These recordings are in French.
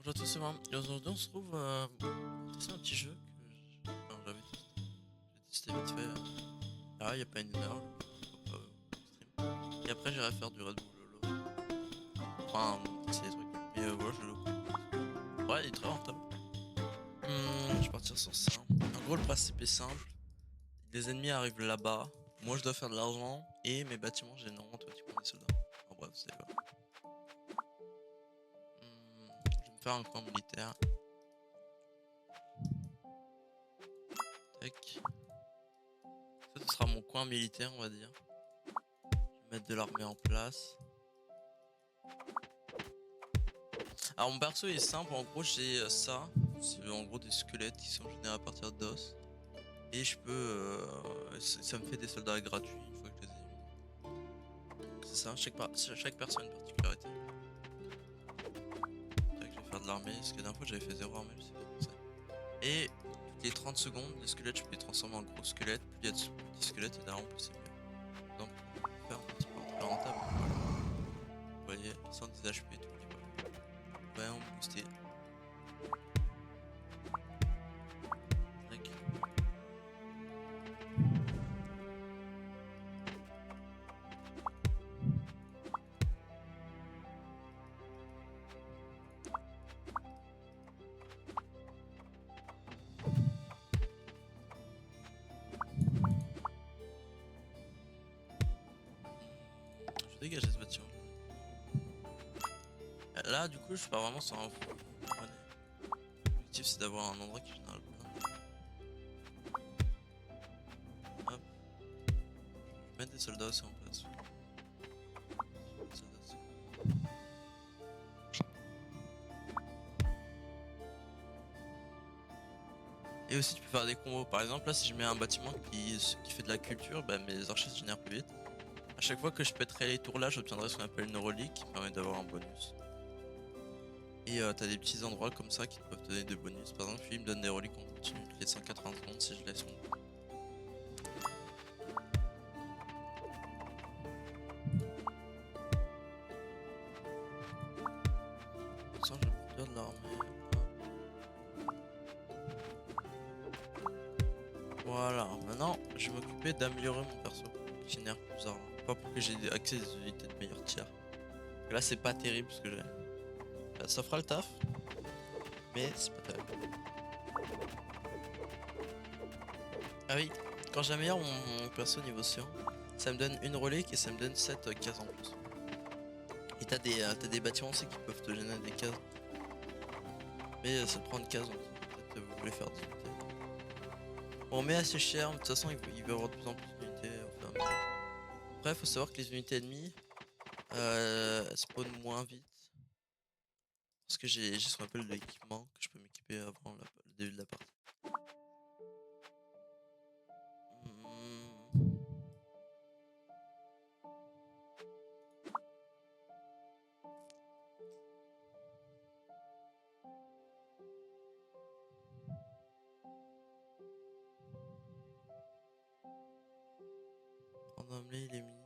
Bonjour à tous, c'est moi. Et aujourd'hui, on se trouve pour tester un petit jeu que j'avais testé vite fait. Il n'y a pas une heure, pourquoi pas stream. Et après, j'irai faire du Red Bull Lolo. Enfin, tester des trucs. Mais voilà, je le. Ouais, il est très rentable. Je vais partir sur ça. En gros, le principe est simple. Les ennemis arrivent là-bas. Moi, je dois faire de l'argent. Et mes bâtiments gênants, automatiquement des soldats. En bref, c'est là. Je vais me faire un camp militaire. Tac. Ça, ce sera mon coin militaire, on va dire. Je vais mettre de l'armée en place. Alors mon perso est simple, en gros j'ai ça. C'est en gros des squelettes qui sont générés à partir d'os. Et je peux... ça me fait des soldats gratuits une fois que je les ai mis. C'est ça, chaque perso a une particularité. Tac, je vais faire de l'armée, parce que la dernière fois j'avais fait 0 armée, je sais pas comment ça. Et toutes les 30 secondes, les squelettes, je peux les transformer en gros squelettes. Plus il y a de petits squelettes, et derrière plus c'est mieux. Donc on peut faire un petit peu très rentable. Voilà. Vous voyez, 110 HP, tout qui va. Ouais, on peut booster. Tac. Je vais dégager ce bâtiment. Là, du coup, je pars vraiment sur un fou. L'objectif, c'est d'avoir un endroit qui génère le plein. Hop. Je vais mettre des soldats aussi en place. Des soldats aussi. Et aussi, tu peux faire des combos. Par exemple, là, si je mets un bâtiment qui fait de la culture, bah, mes archers se génèrent plus vite. À chaque fois que je pèterai les tours là, j'obtiendrai ce qu'on appelle une relique qui permet d'avoir un bonus. Et t'as des petits endroits comme ça qui te peuvent donner des bonus. Par exemple, lui, il me donne des reliques en continu toutes les 180 secondes si je laisse mon. Ça, je vais produire de l'armée. Voilà, maintenant je vais m'occuper d'améliorer mon perso qui génère plus d'argent. Pas pour que j'ai accès à des unités de meilleur tiers. Là c'est pas terrible ce que j'ai. Ça fera le taf, mais c'est pas terrible. Ah oui, quand j'améliore mon perso niveau science, ça me donne une relique et ça me donne 7 cases en plus. Et t'as des bâtiments aussi qui peuvent te générer des cases. Mais ça te prend une case donc peut-être vous voulez faire des unités. Bon, mais assez cher, de toute façon il va y avoir de plus en plus d'unités au fur et à mesure. Après, faut savoir que les unités ennemies spawn moins vite. Parce que j'ai ce qu'on appelle l'équipement que je peux m'équiper avant le début de la partie. Random-les les mines.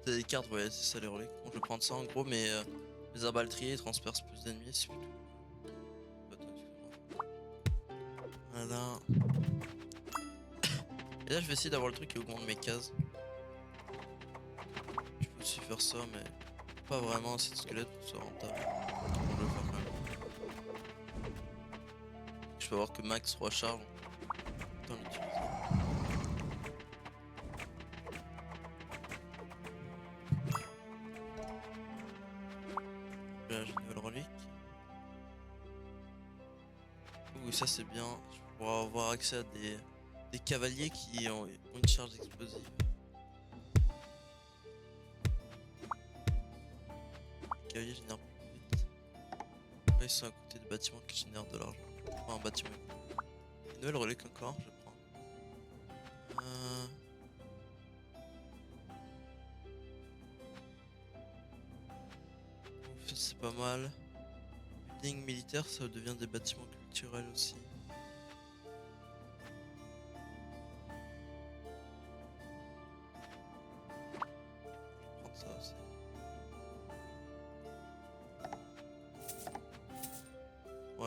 T'as des cartes, ouais, c'est ça les reliques. Bon, je vais prendre ça en gros, mais les arbalètriers transpercent plus d'ennemis, c'est plutôt. Voilà. Et là, je vais essayer d'avoir le truc qui augmente mes cases. Je peux aussi faire ça, mais pas vraiment assez de squelettes pour que ce soit rentable. On va le faire quand même. Je peux avoir que max recharge. Autant l'utiliser. Là, j'ai une nouvelle relique. Ouh, ça c'est bien. Je pourrais avoir accès à des cavaliers qui ont une charge explosive. Les cavaliers génèrent plus vite. Là, ils sont à côté de bâtiments qui génèrent de l'argent. Je prends un bâtiment. Une nouvelle relique encore, je prends. C'est pas mal. Building militaire, ça devient des bâtiments culturels aussi.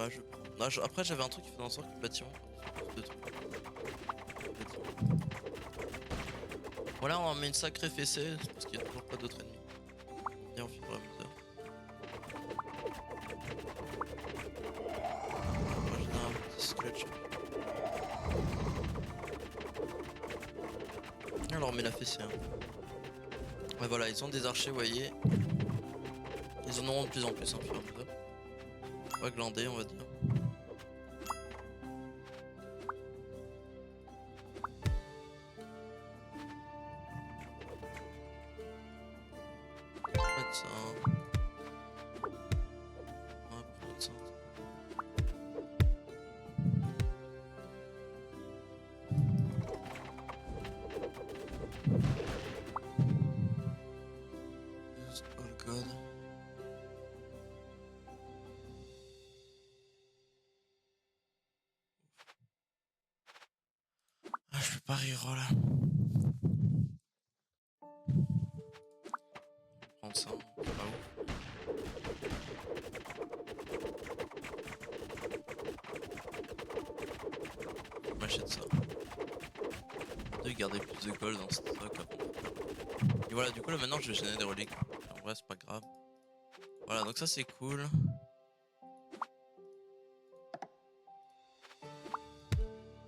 Ouais, je prends. Là, après, j'avais un truc qui faisait en sorte que le bâtiment. Deux trucs. Voilà, on met une sacrée fessée parce qu'il n'y a toujours pas d'autres ennemis. Et on fur et à mesure. Moi, j'ai un petit squelette. Alors, on met la fessée. Hein. Ouais, voilà, ils ont des archers, vous voyez. Ils en auront de plus en plus, hein, fur et à mesure. Pas glandés, on va dire. Prendre ça. Ouais, prendre ça. Oh god. Ah, je peux pas reroll là. Prendre ça, c'est pas ouf. Je m'achète ça. De garder plus de gold dans ce stock avant. Et voilà, du coup là maintenant je vais gêner des reliques. En vrai c'est pas grave. Voilà, donc ça c'est cool.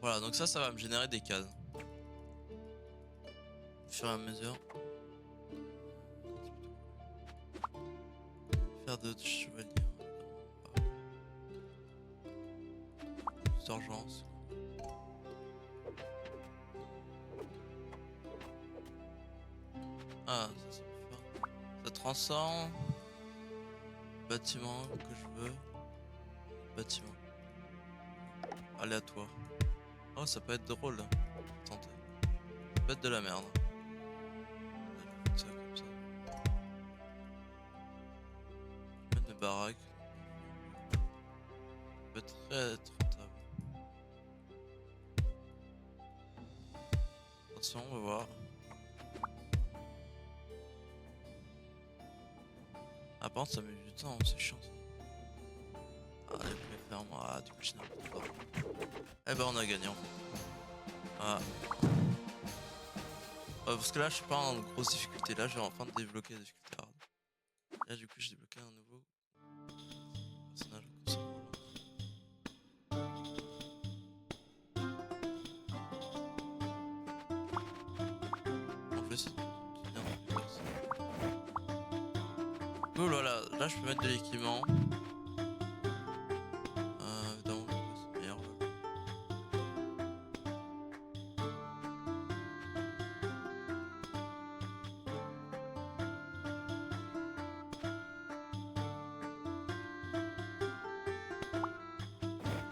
Voilà, donc ça va me générer des cases. Au fur et à mesure. Faire d'autres chevaliers. Plus d'urgence. Ah, ça peut faire. Ça transforme. Bâtiment que je veux. Bâtiment. Aléatoire. Oh, ça peut être drôle. Tenter. Ça peut être de la merde. Ça comme ça. Mettre des baraques. Ça peut être très rentable. Attention, on va voir. Ah, par contre, ça met du temps, c'est chiant ça. Ah, les fermes. Ah, du coup, je n'ai pas. Eh ben, on a gagné en fait. Ah. Parce que là, je suis pas en grosse difficulté. Là, je vais enfin débloquer la difficulté hard. Là, du coup, j'ai débloqué un nouveau personnage. En plus, c'est bien. Cool, voilà. Là, je peux mettre de l'équipement. Évidemment, c'est meilleur.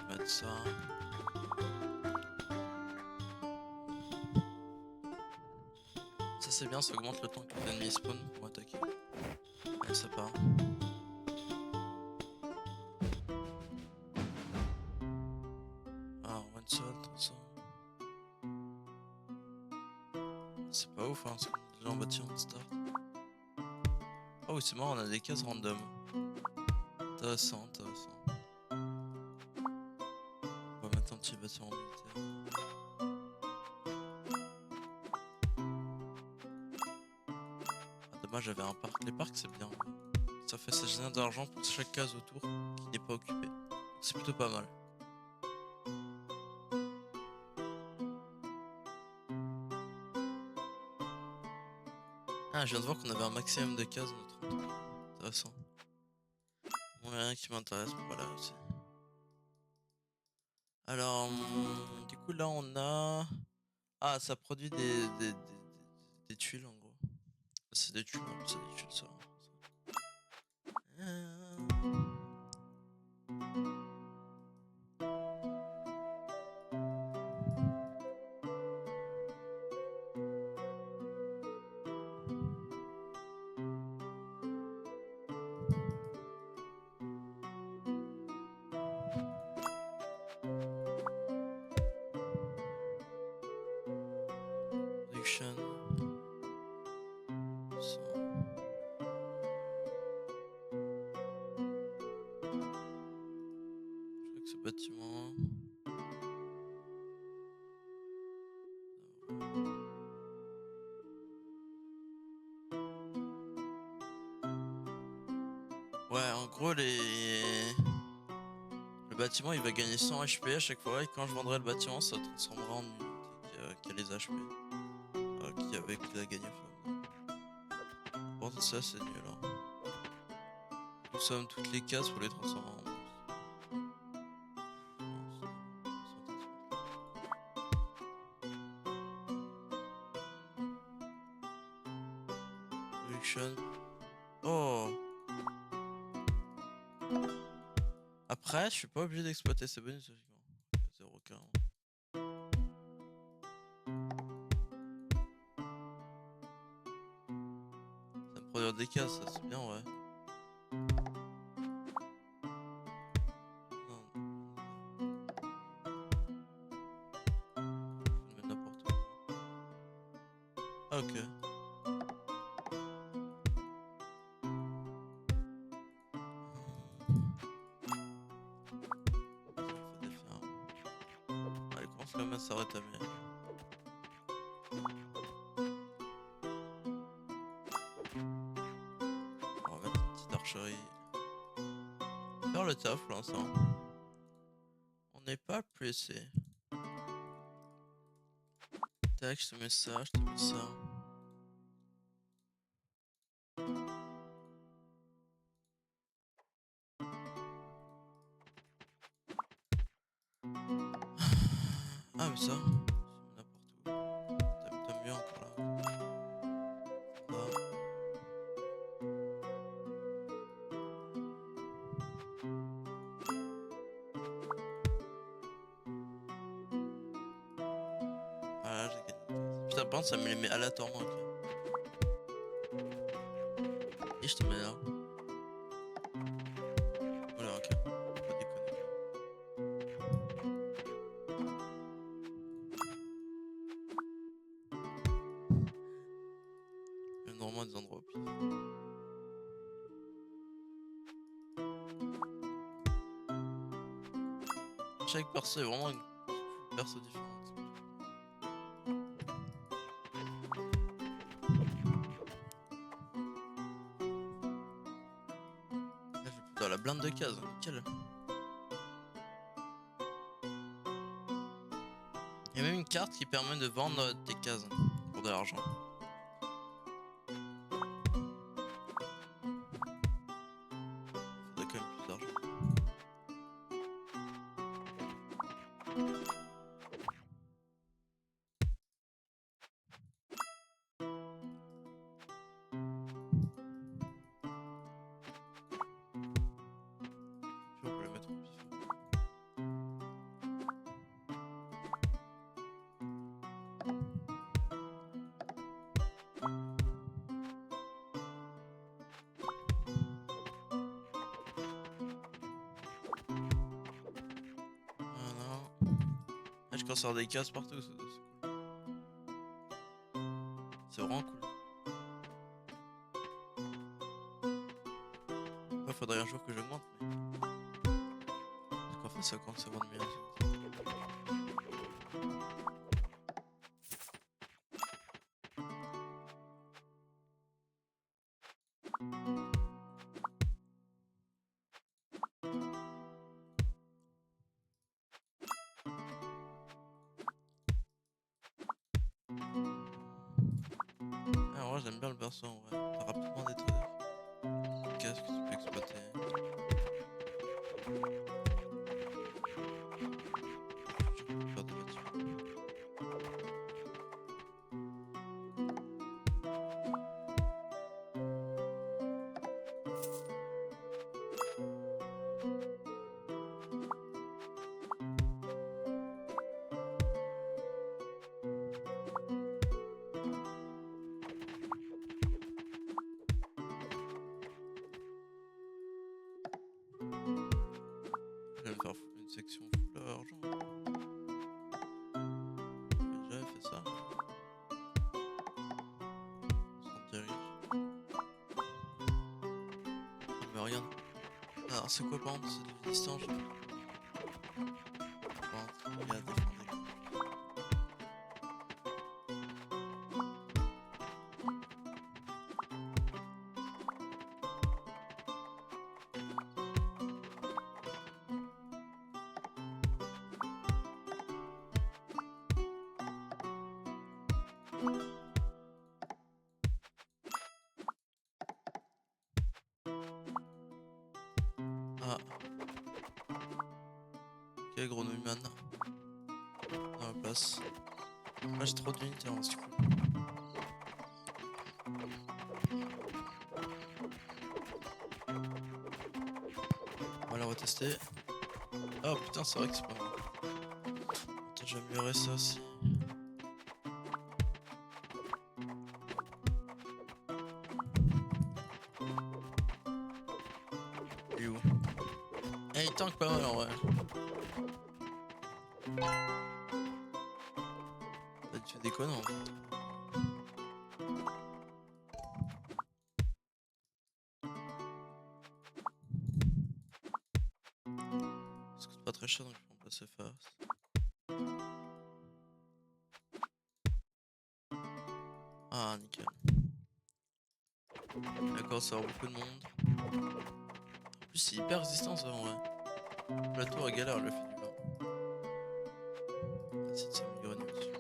Mettre ça. Ça, c'est bien, ça augmente le temps que l'ennemi spawn pour attaquer. Allez, ça part. Alors, one shot, ça. C'est pas ouf, hein, parce qu'on est déjà en bâtiment de start. Ah oui, c'est marrant, on a des cases random. Intéressant, intéressant. On va mettre un petit bâtiment militaire. Ah, dommage, j'avais un parc. Les parcs, c'est bien. Ça fait ça génère d'argent pour chaque case autour qui n'est pas occupée. C'est plutôt pas mal. Ah, je viens de voir qu'on avait un maximum de cases dans notre endroit. Intéressant. Bon, il y a rien qui m'intéresse, voilà aussi. Alors, du coup, là, on a... Ah, ça produit des tuiles, en gros. C'est des tuiles, c'est des tuiles, ça. Production. Ça. bâtiment. Ouais, en gros, le bâtiment il va gagner 100 HP à chaque fois, et quand je vendrai le bâtiment, ça transformera en unité qui a les HP qu'il a gagné au fur et à mesure. Bon, ça c'est nul. Hein. Nous sommes toutes les cases pour les transformer en monstres. Production. Oh! Après, je suis pas obligé d'exploiter ces bonus logiquement. 0,40. Ça me produire des cases, ça c'est bien, ouais. Non. Je mets n'importe quoi. Ah, ok. Allez, commence quand même à s'arrêter à mieux. On va mettre une petite archerie. Faire le taf pour l'instant. On n'est pas pressé. Tac, je te mets ça, je te mets ça. Ah, mais ça, c'est n'importe où. T'as mieux encore là. Ça. Voilà, j'ai gagné. Putain, par contre, ça me les met aléatoirement. Ok. Et je te mets là. Voilà, ok. Pas déconner. Il y a normalement des endroits au pif. Chaque perso est vraiment une perso différente. Là, je vais plutôt la blinde de cases, nickel. Il y a même une carte qui permet de vendre tes cases pour de l'argent. Faudrait quand même plus d'argent. Puis on peut le mettre au pif. Voilà. Là, je commence à avoir des cases partout, c'est cool. C'est vraiment cool. Après, faudrait un jour que j'augmente, mais. Parce qu'en fait, ça compte, c'est vraiment de meilleure. Ah, en vrai, j'aime bien le perso en vrai. T'as rapidement des trucs. Qu'est-ce que tu peux exploiter? Je peux faire des bâtiments. Je vais me faire une section full argent. J'avais fait ça. Sans terrible. Ah, mais regarde. Alors, c'est quoi par exemple cette distance? Regarde, défendez. Ah. Ok, grenouille man. Dans la place. Là j'ai trop d'unités, hein, c'est cool. On va la retester. Oh putain, c'est vrai que c'est pas mal. Attends, je vais améliorer ça aussi. Il est où? Eh, il tank pas mal en vrai. Bah, tu déconnes en fait. Ça coûte pas très cher donc je peux en placer face. Ah, nickel. D'accord, ça va avoir beaucoup de monde. En plus, c'est hyper résistant ça en vrai. La tour est galère, elle le fait du bien. On va essayer de s'améliorer niveau dessus.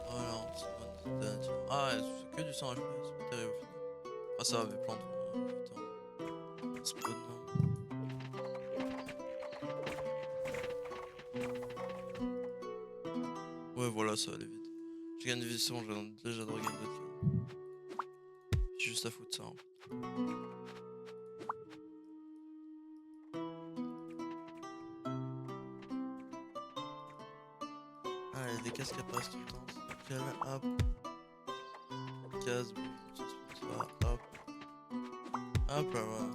Voilà, on se demande de nature. Ah, c'est que du 100 HP, c'est pas terrible au final. Ah, ça va, mais plante. Putain. Spawn. Ouais, voilà, ça va aller vite. Je gagne de vie, c'est bon, j'ai déjà de regagner d'autres lignes. J'ai juste à foutre ça en fait. Ah, il y a des cases qui apparaissent tout le temps. C'est nickel. Hop. Case, boum, ça, hop. Hop là, voilà.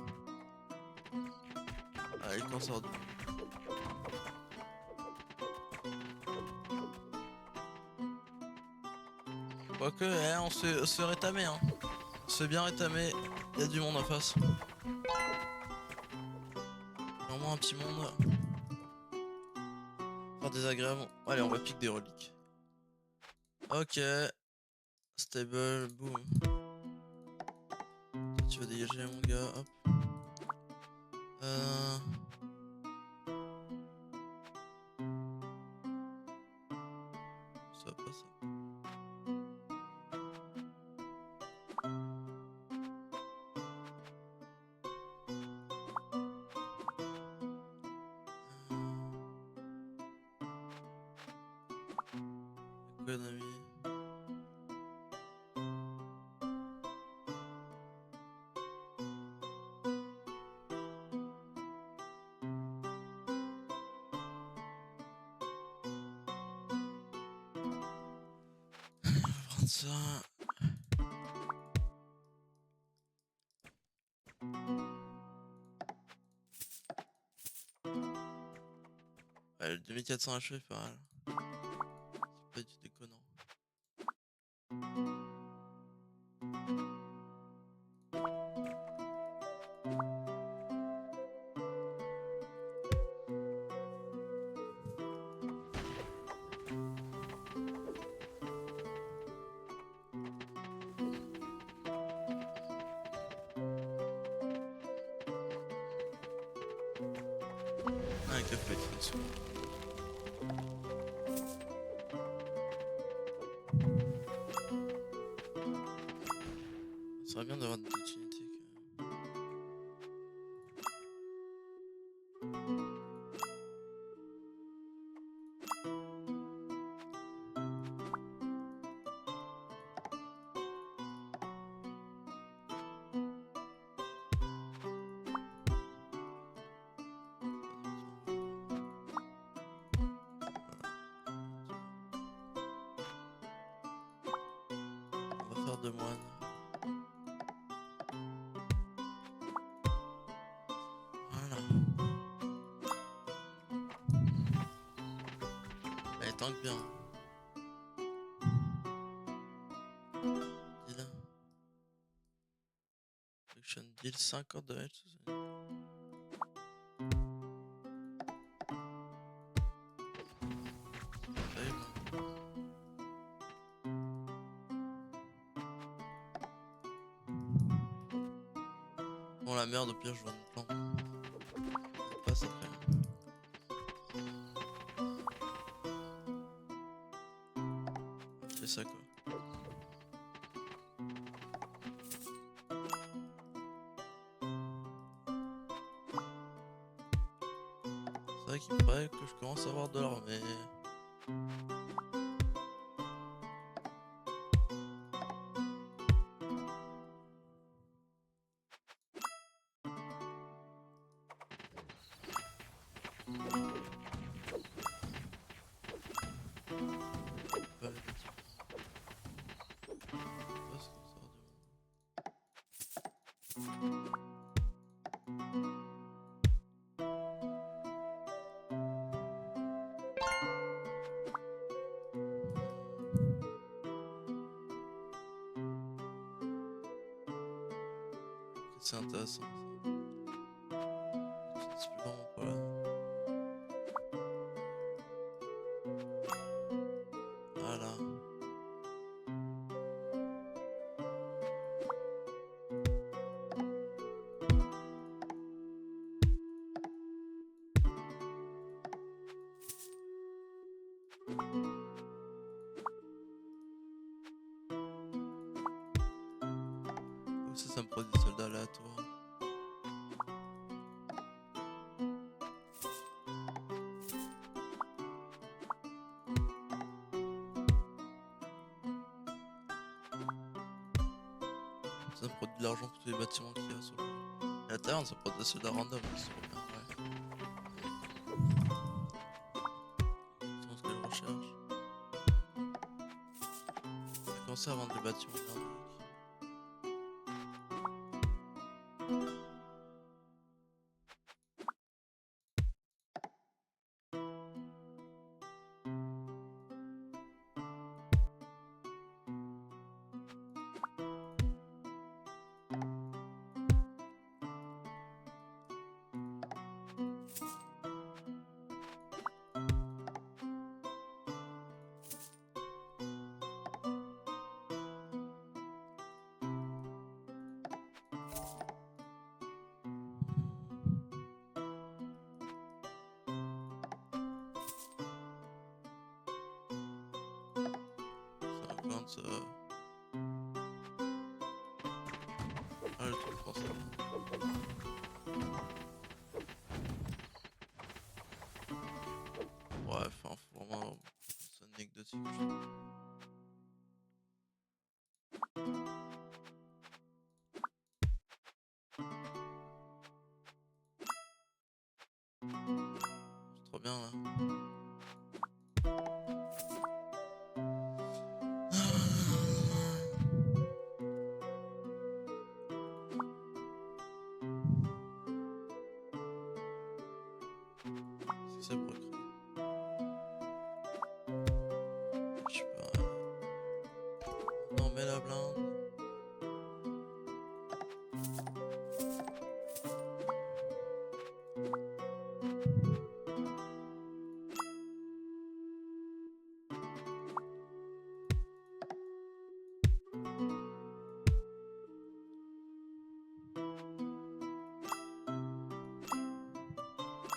Ah, il sort du. Quoique, on se rétamer, hein. On se fait bien rétamer. Il y a du monde en face. Vraiment un petit monde. Pas désagréable. Allez, on va piquer des reliques. Ok. Stable, boum. Tu vas dégager mon gars, hop. Ça va pas ça. Économie. Prendre ça. Ouais, le 2400 HP, pas mal. C'est pas du déconnant. Ah, avec la fenêtre dessus. Ça serait bien d'avoir une petite unité quand même. On va faire 2 moines. Voilà. Elle tank bien. Dis-le. 50 de match. Bon, la merde, au pire, je vois une plante. Pas ça après. C'est ça quoi. C'est vrai qu'il paraît que je commence à avoir de l'or, mais. Pas les bâtiments. Pas ce qu'on sort du monde. C'est intéressant. C'est plus vraiment pas là. Voilà. Ça me prend des soldats aléatoires. Ça me prend de l'argent pour tous les bâtiments qu'il y a sur le. Et la taverne, ça prend des soldats random, c'est trop bien, ouais. C'est ce que je recherche. J'ai commencé à vendre les bâtiments merdiques. Ça ah, le truc français. Bref, hein, faut vraiment. C'est anecdotique. C'est trop bien là. C'est pour créer. Je sais pas. Non, mais la blinde.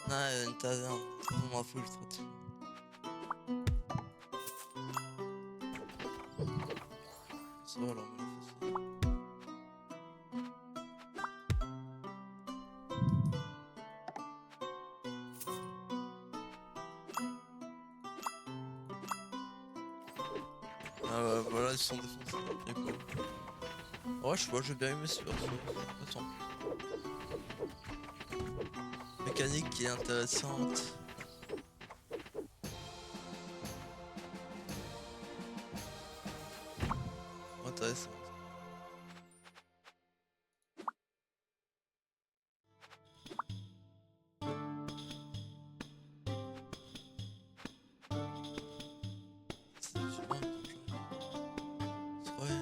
Ah, une taverne. Ça m'en fout, je trop dessus. Ça va, alors, me la facile. Ah bah voilà, ils sont défoncés. Les pauvres. Ouais, je vois, j'ai bien aimé ce perso. Attends. Mécanique qui est intéressante. Intéressant. C'est humain, c'est vrai.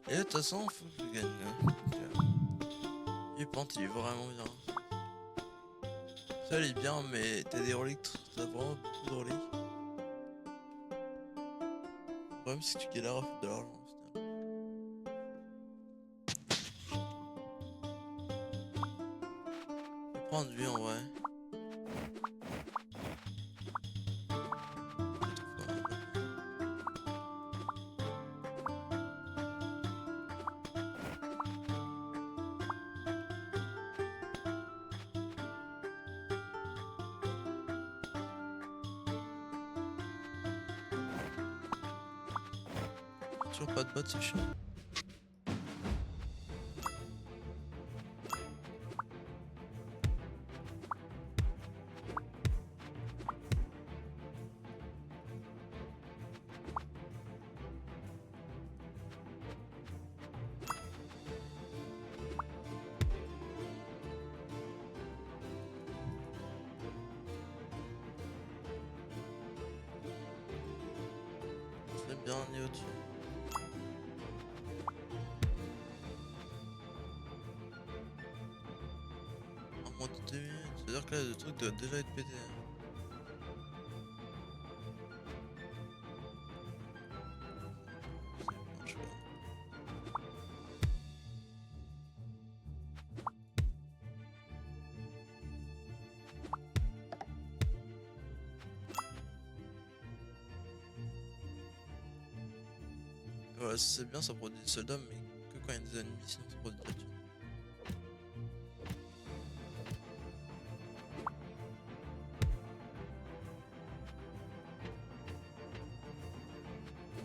Et de toute façon, faut que je gagne. Et Pente, il est vraiment bien. Ça, il est bien, mais t'as des reliques, t'as vraiment beaucoup de reliques. Le problème, c'est que tu galères à foutre de l'argent. Au final. Je vais prendre lui en vrai. Je trouve pas mal. Toujours pas de bots, c'est chiant. C'est bien un niveau dessus. En moins de 2 minutes, c'est-à-dire que là, le truc doit déjà être pété. Je sais pas. Voilà, c'est bien, ça produit des soldats, mais que quand il y a des ennemis, sinon ça produit de la thune.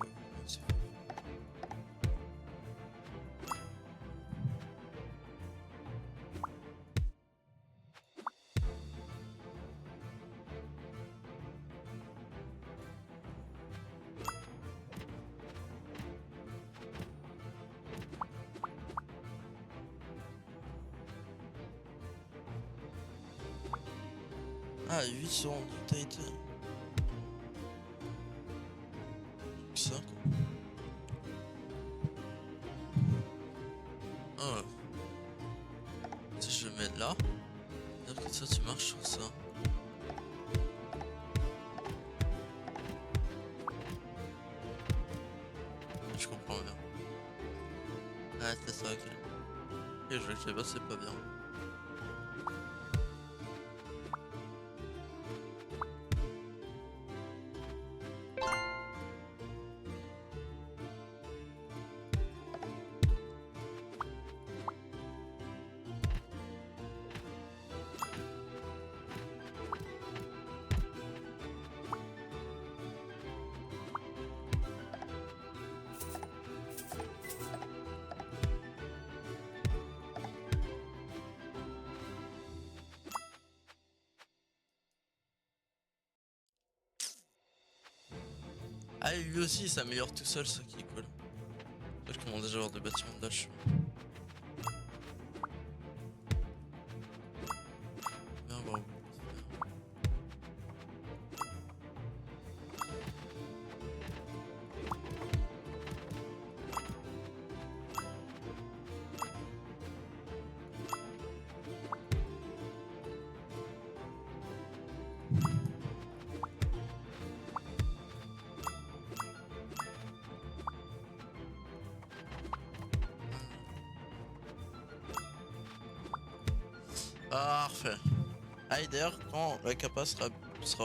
Ouais, c'est fou. Ah, 8 sur Titan. Ça quoi. Ah, si je le mets là, c'est-à-dire que ça tu marches sur ça. Je comprends bien. Ah, c'est ça, ok. Et je sais pas, c'est pas bien. Ah, lui aussi il s'améliore tout seul, ce qui est cool. Je commence déjà à avoir des bâtiments de dash. Bien, bravo. Parfait. Ah, et d'ailleurs, quand la capa sera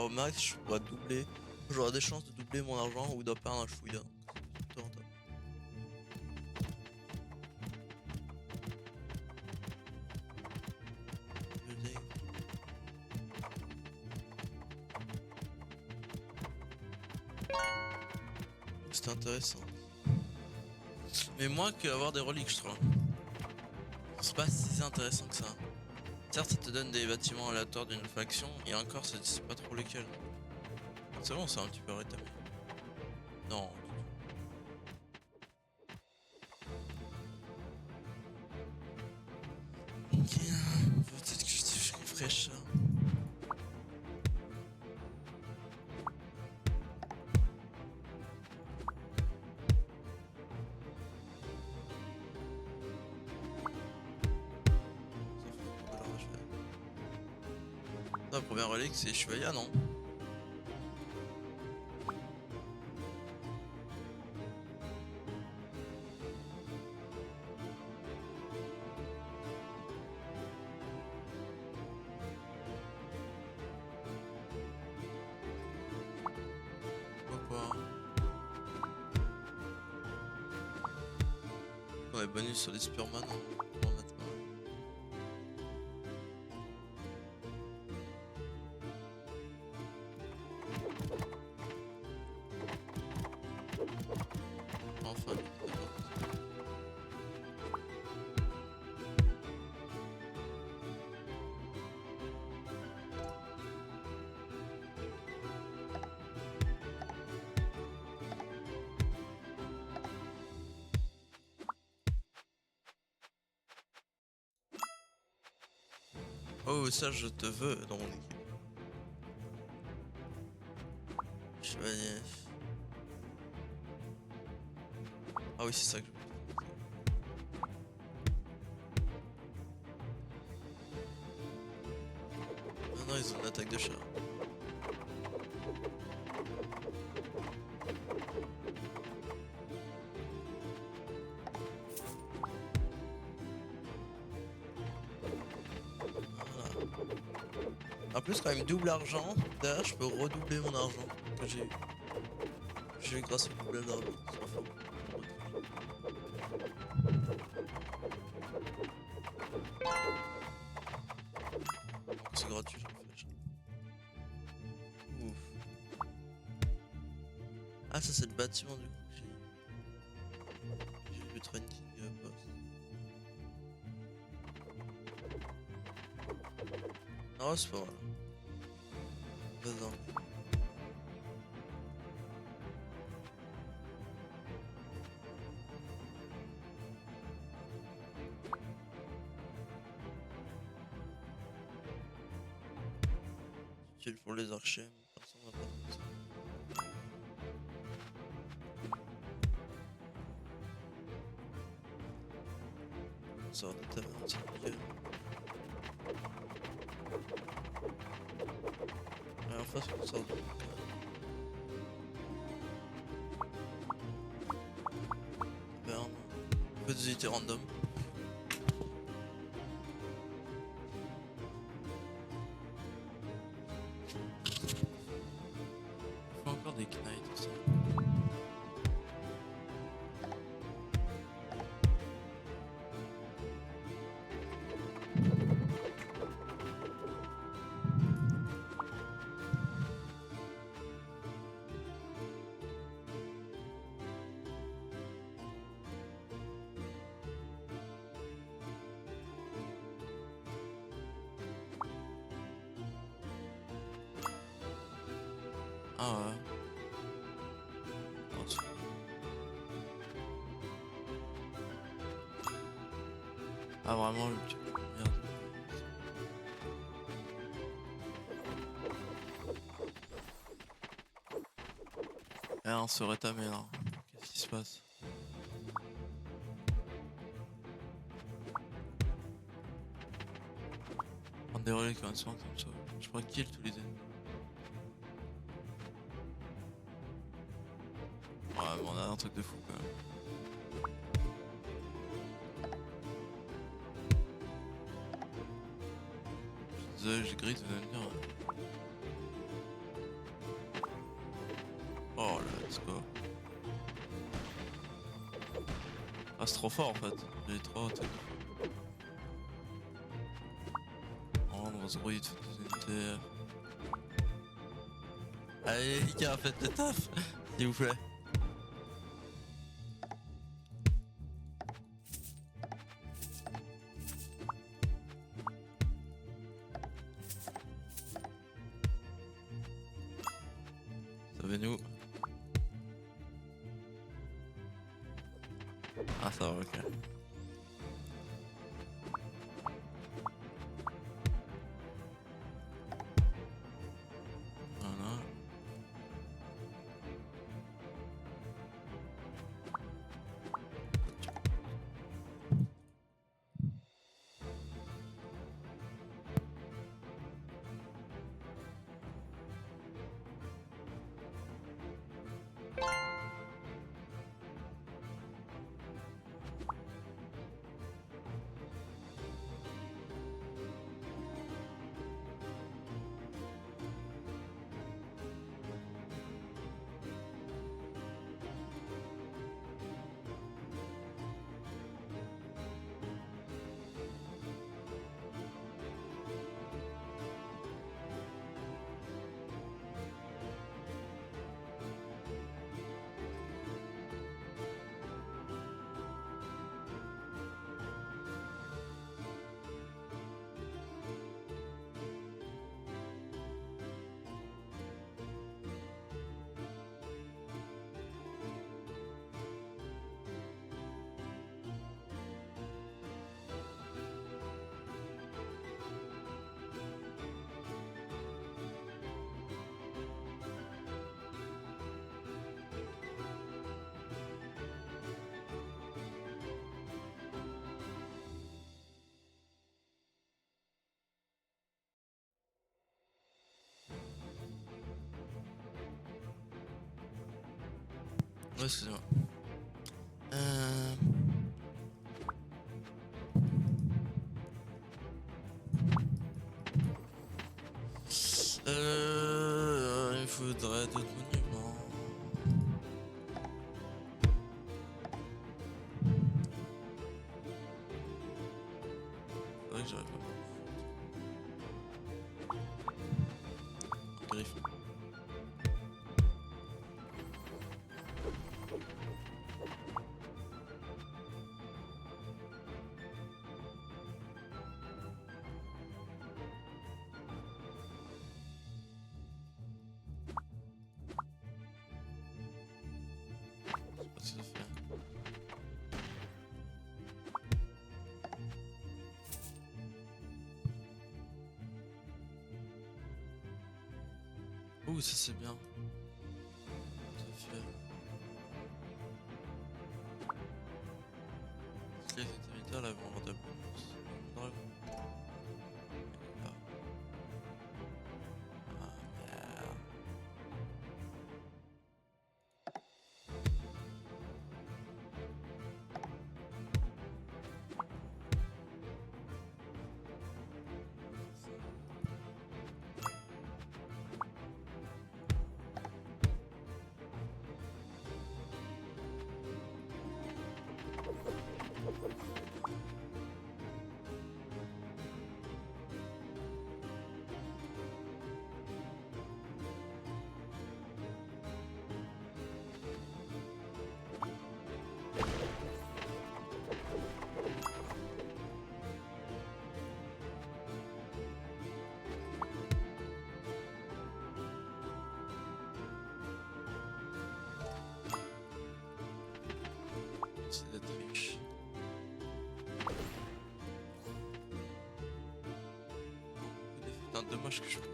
au max, je pourrai doubler. J'aurai des chances de doubler mon argent ou d'en perdre un chouïa. C'est plutôt rentable. Le dég. C'était intéressant. Mais moins qu'avoir des reliques, je trouve. C'est pas si intéressant que ça. Certes, ça te donne des bâtiments aléatoires d'une faction, et encore, ça dit pas trop lesquels. C'est bon, c'est un petit peu rétabli. Non. Ok, peut-être que je ferai ça. La première relique c'est Chevalier, non? Pourquoi pas? On est bonus sur les Superman, hein. On va mettre quoi? Enfin, d'accord. Oh, ça je te veux dans mon équipe. Chevalier. Ah oui, c'est ça que je veux. Ah non, ils ont une attaque de chat. Voilà. En plus, quand même, double argent. D'ailleurs, je peux redoubler mon argent que j'ai eu. J'ai eu grâce au double d'argent. C'est pas fort. C'est gratuit, j'en fais. Ouf. Ah, ça, c'est le bâtiment du coup que j'ai vu trending post. Non, c'est pas mal. Dedans. Utile pour les archers, mais personne n'a pas fait ça. Ça va être tellement nickel. Et en face, on sort de. Berne. On peut des unités random. Il faut encore des knights aussi. Ah ouais. Oh, ah vraiment le petit. Merde. Eh, on serait tamé là. Qu'est-ce qui se passe? Prendre des relais quand même souvent comme ça. Je pourrais kill tous les ennemis. Ouais, mais on a un truc de fou quand même. Je suis désolé, j'ai gris, vous allez me dire. Oh là, let's go. Ah, c'est trop fort en fait. J'ai trop trucs. Oh, on va se grouiller de des unités. Allez, les gars, faites le taf, s'il vous plaît. Sauvez-nous. Ah, ça va, ok. Voilà. Ouais, excusez-moi. Euh... il faudrait d'autres monuments. Faudrait que j'arrive à griffe. Je sais pas ce que ça fait. Ouh, ça c'est bien. Ça fait. Les intermittents là vont avoir de la bonus. Ah merde. C'est d'être riche. Non, dommage que je pense.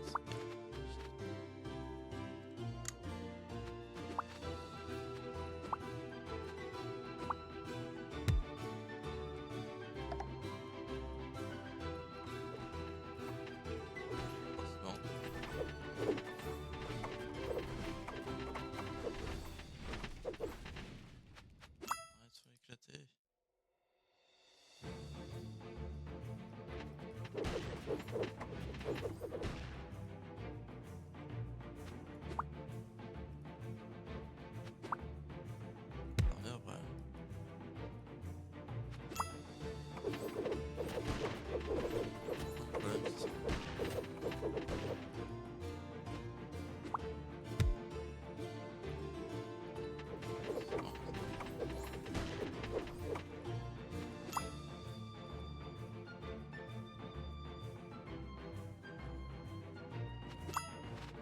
Non. Arrête de faire éclater. Ah mais après. Le problème c'est ça.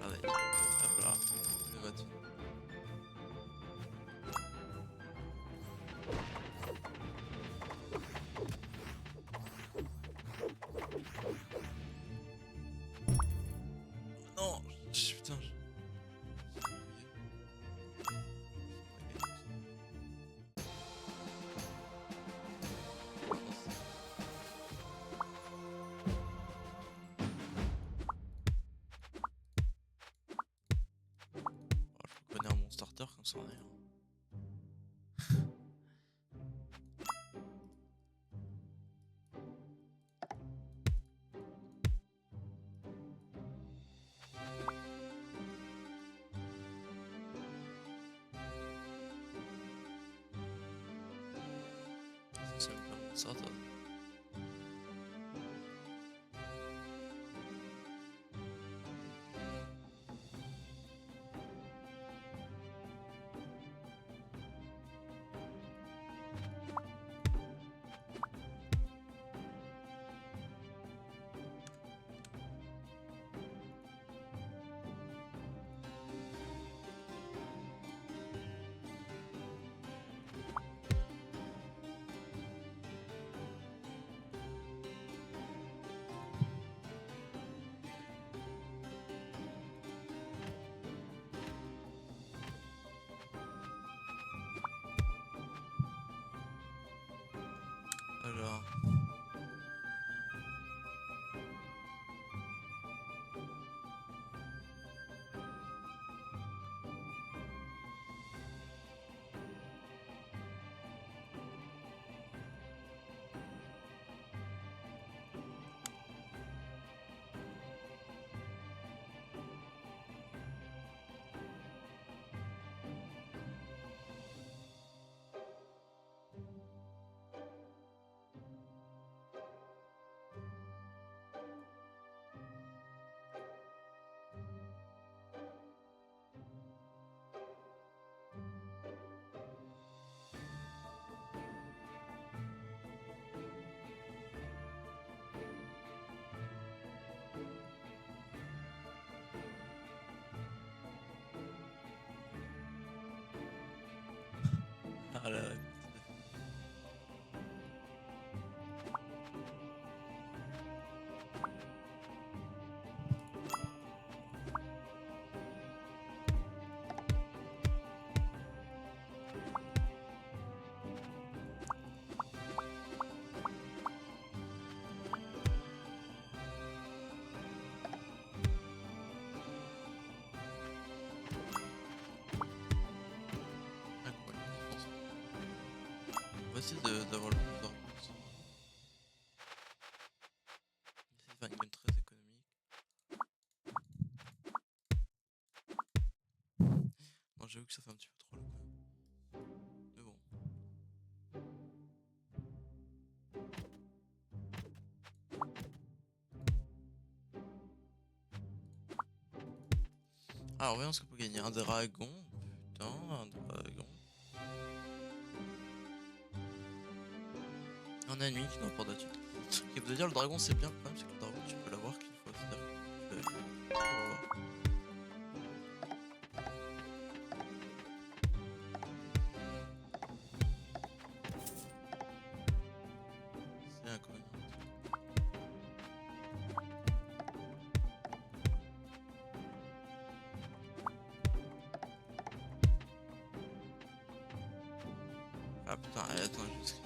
Allez, hop là, le vote. Non, putain. Je connais un bon starter comme ça, on est. C'est même pas un starter. Ah là, ouais. Incroyable. On va essayer d'avoir le plus d'argent possible. On va essayer de faire une game très économique. Non, j'avoue que ça fait un petit peu trop long quand même. Mais bon. Alors voyons ce qu'on peut gagner. Un dragon. Putain, un dragon. Un ennemi qui n'importe de suite. Ce qui veut dire le dragon c'est bien, le problème c'est que le dragon tu peux l'avoir qu'une fois. C'est-à-dire que tu peux l'avoir. C'est inconnu. Ah putain, attends, juste.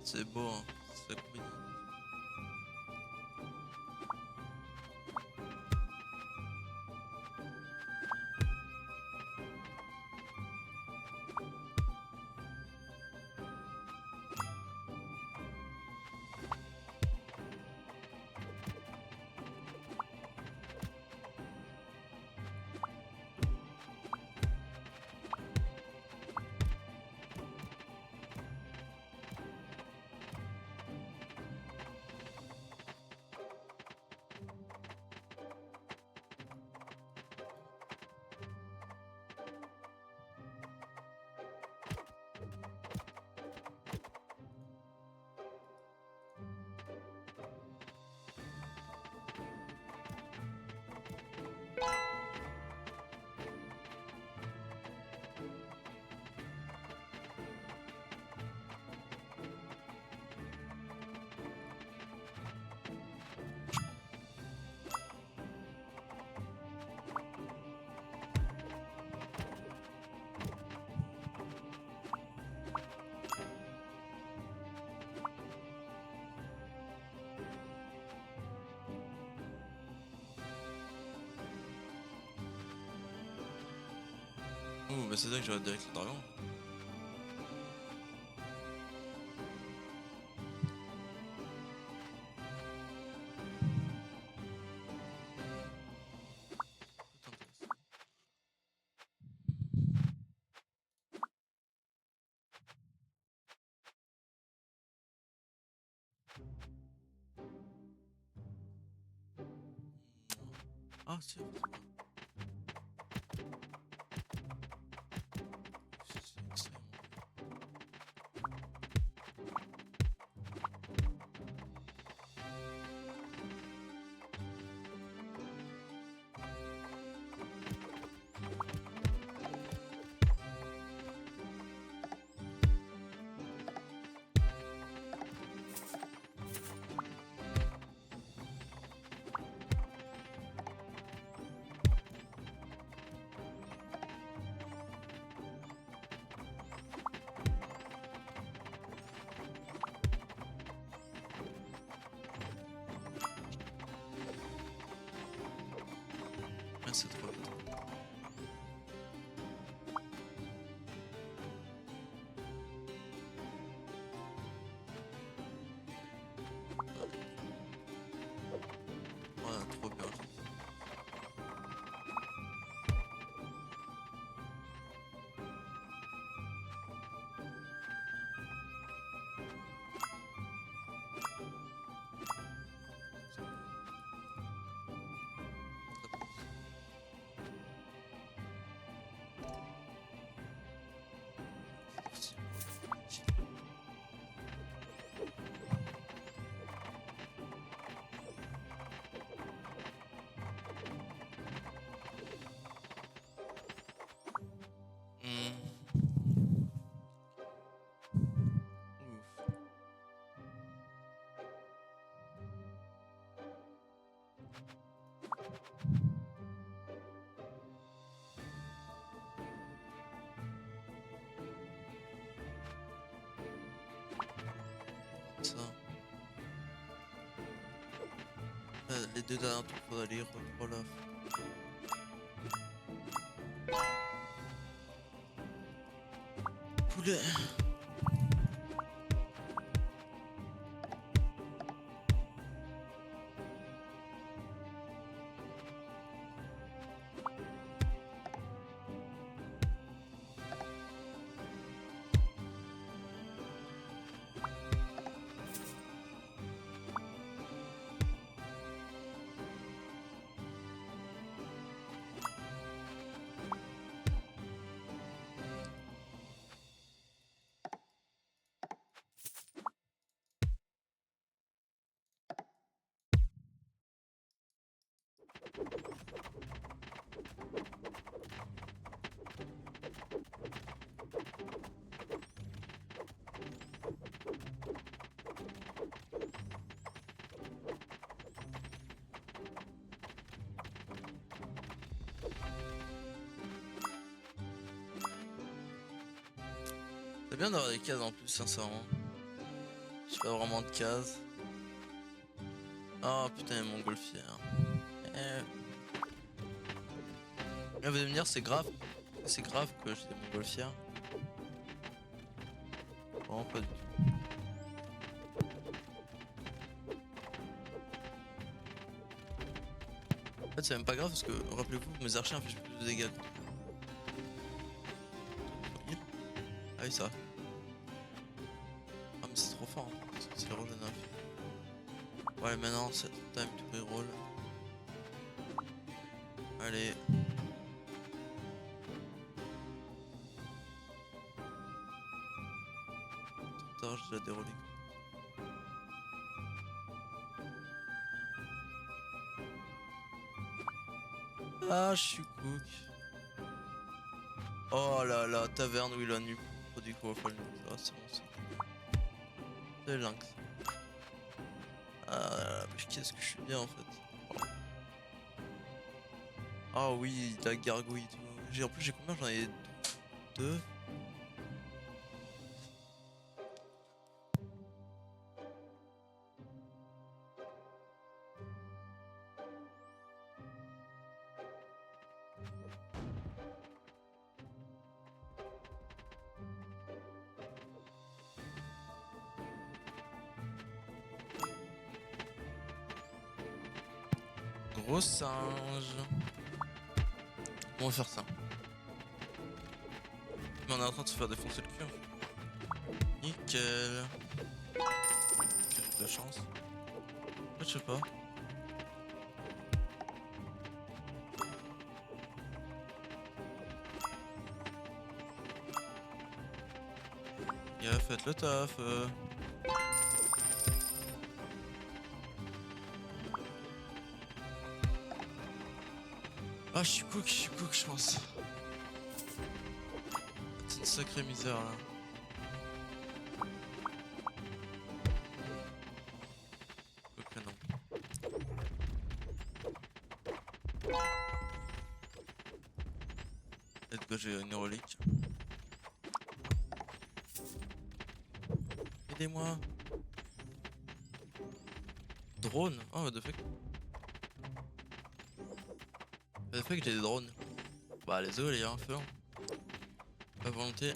C'est beau, hein. C'est combiné. Ouh, bah c'est ça que j'aurais direct le dragon. Tout intéressant. Ah, si, c'est extrêmement bien. Ah, c'est trop vite. Ouais, trop bien. Très bien. les deux derniers tours, faudrait les voilà. Poulet. C'est bien d'avoir des cases en plus, sincèrement. J'ai pas vraiment de cases. Oh putain, mon montgolfière. Là, vous allez me dire, c'est grave. C'est grave que j'ai des montgolfières. Vraiment pas du tout. En fait, c'est même pas grave parce que, rappelez-vous, mes archers infligent plus de dégâts. Ah oui, ça. Ah, mais c'est trop fort, hein, parce que c'est le rôle de 9. Ouais, maintenant, c'est time to reroll. Allez. Trop tard, j'ai déjà déroulé. Ah, je suis cook. Oh là là, taverne où il a nu. Produit quoi, faut le nom. Ah, c'est bon ça. C'est le lynx. Ah, mais qu'est-ce que je suis bien en fait. Ah oui, la gargouille et tout. En plus, j'ai combien? J'en ai deux. Gros singe. On va faire ça. Mais on est en train de se faire défoncer le cul. En fait. Nickel. Ok, j'ai de la chance. En fait, je sais pas. Faites le taf. Ah, je suis cook, je pense. C'est une sacrée misère là. Ok, non. Peut-être que j'ai une relique. Aidez-moi. Drone? Oh, what the fuck? What the fuck, j'ai des drones. Bah, les eaux, les gars, un feu. Pas volonté.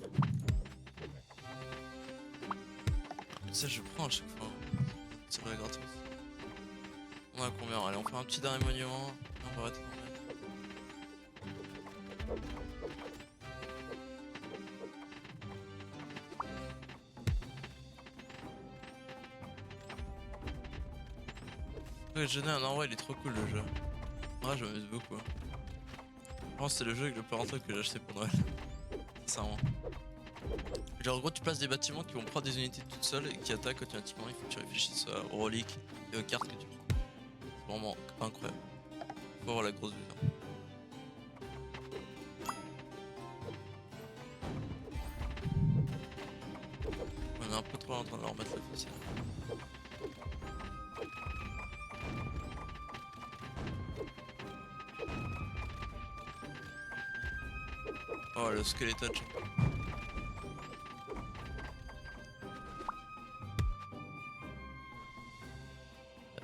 Mais ça, je prends à chaque fois. C'est vrai, gratos. On a combien? Allez, on fait un petit dernier monument. On va arrêter. Le jeu un endroit, il est trop cool le jeu. Ouais, je m'amuse beaucoup. Je pense que c'est le jeu avec le plus rentable que j'ai acheté pour Noël. Sincèrement. Genre, en gros, tu places des bâtiments qui vont prendre des unités toutes seules et qui attaquent automatiquement. Il faut que tu réfléchisses aux reliques et aux cartes que tu prends. C'est vraiment incroyable. Faut avoir la grosse vision. On est un peu trop en train de leur mettre la facile. Oh, le skeleton.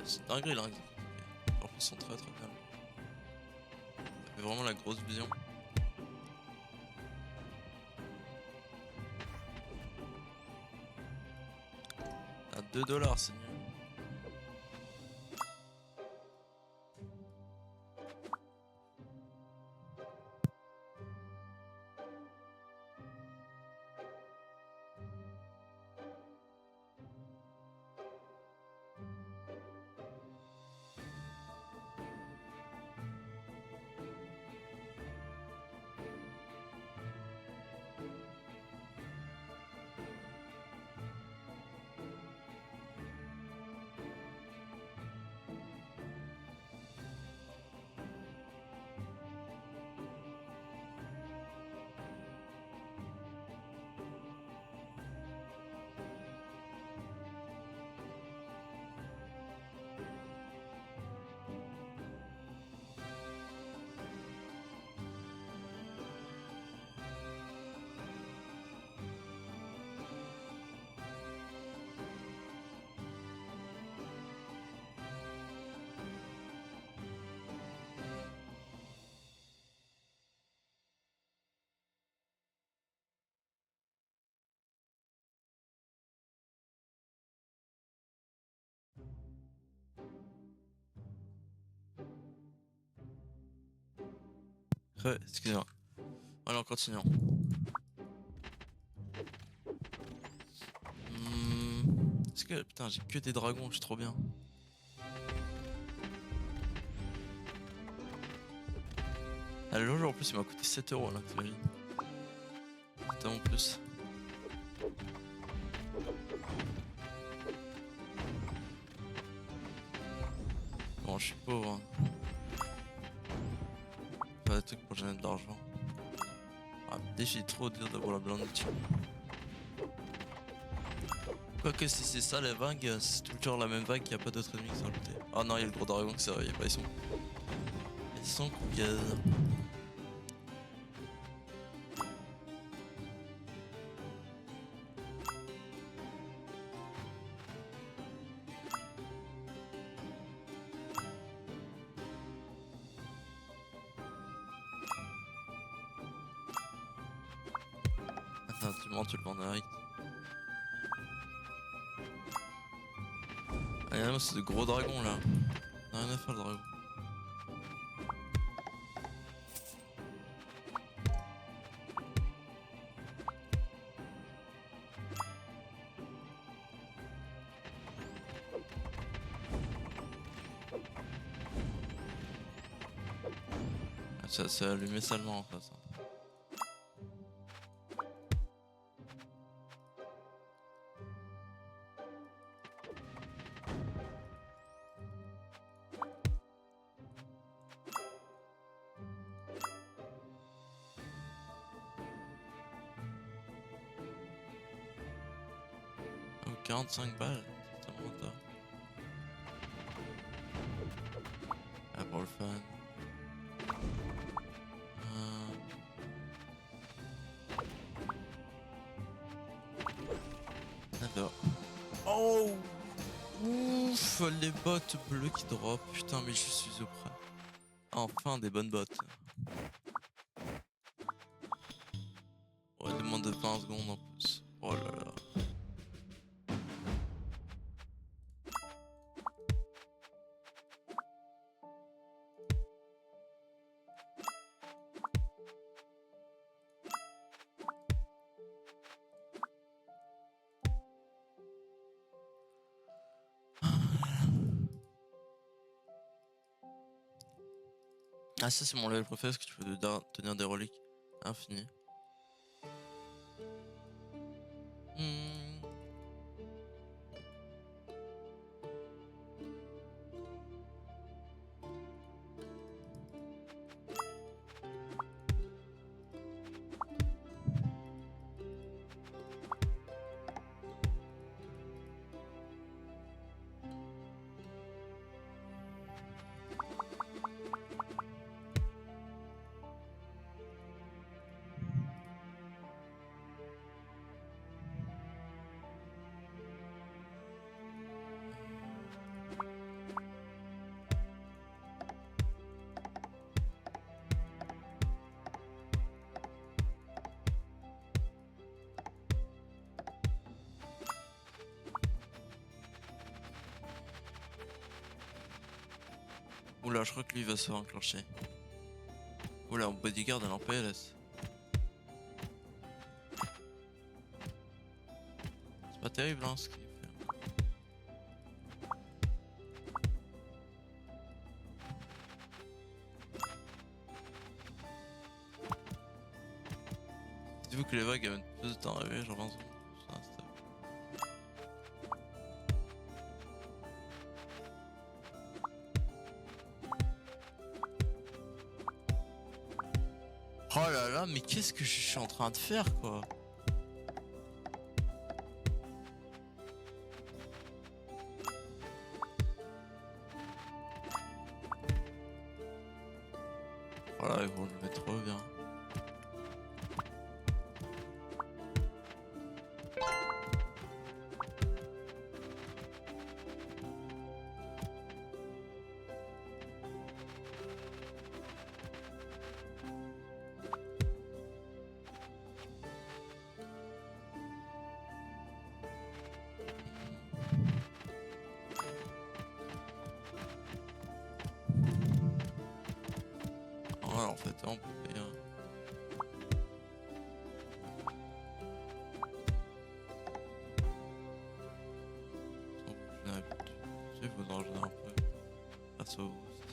C'est dingue là. Ils sont très très bien. Ça fait vraiment la grosse vision. À 2 $, c'est nul. Excusez-moi. Alors continuons. Est-ce que... Putain, j'ai que des dragons, je suis trop bien. Ah, le jeu en plus il m'a coûté 7 € là, t'imagines. Totalement plus. Bon, je suis pauvre. Hein. Pas des trucs pour gagner de l'argent. Ah, déjà, il est trop dur d'avoir la blinde dessus. Quoique si c'est ça les vagues, c'est toujours la même vague, qu'il n'y a pas d'autres ennemis qui sont ajoutés. Ah non, il y a le gros dragon qui s'est réveillé, bah ils sont... Ils sont cool. Attends, tu le vends direct. Ah non, c'est de gros dragons là. On a rien à faire le dragon. Ah, ça allumé seulement en fait. Oh, 45 balles, c'est tellement tard. Ah, pour le fun. Alors. Oh! Ouf! Les bottes bleues qui drop. Putain, mais je suis au près. Enfin, des bonnes bottes. Ouais, demande de 20 secondes en plus. Oh là là. Ah, ça, c'est mon level préféré parce que tu peux tenir des reliques infinies. Oula, je crois que lui va se faire enclencher. Oula, mon bodyguard elle est en PLS. C'est pas terrible hein ce qu'il fait. Dites-vous que les vagues elles mettent plus de temps à arriver, genre 20 secondes. C'est instable. Oh là là, mais qu'est-ce que je suis en train de faire quoi? Voilà, ils vont le mettre trop bien. Voilà, en fait, on peut payer. Il faut en générer un peu. Grâce au boost.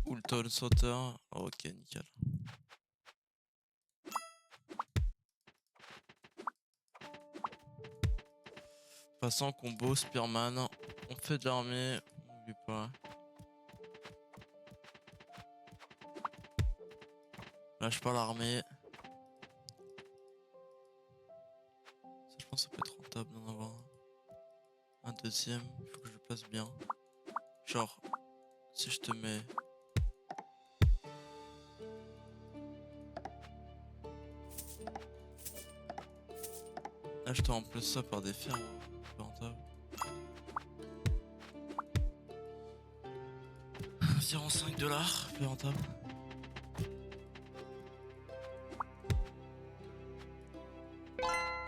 Ou le tall sauteur. Ok, nickel. Passant combo, Spearman. On fait de l'armée. On oublie pas. Lâche pas l'armée. Ça, je pense que ça peut être rentable d'en avoir un deuxième. Il faut que je le place bien. Genre, si je te mets. Là, je te remplace ça par des fermes. C'est rentable. Environ 5 $, plus rentable.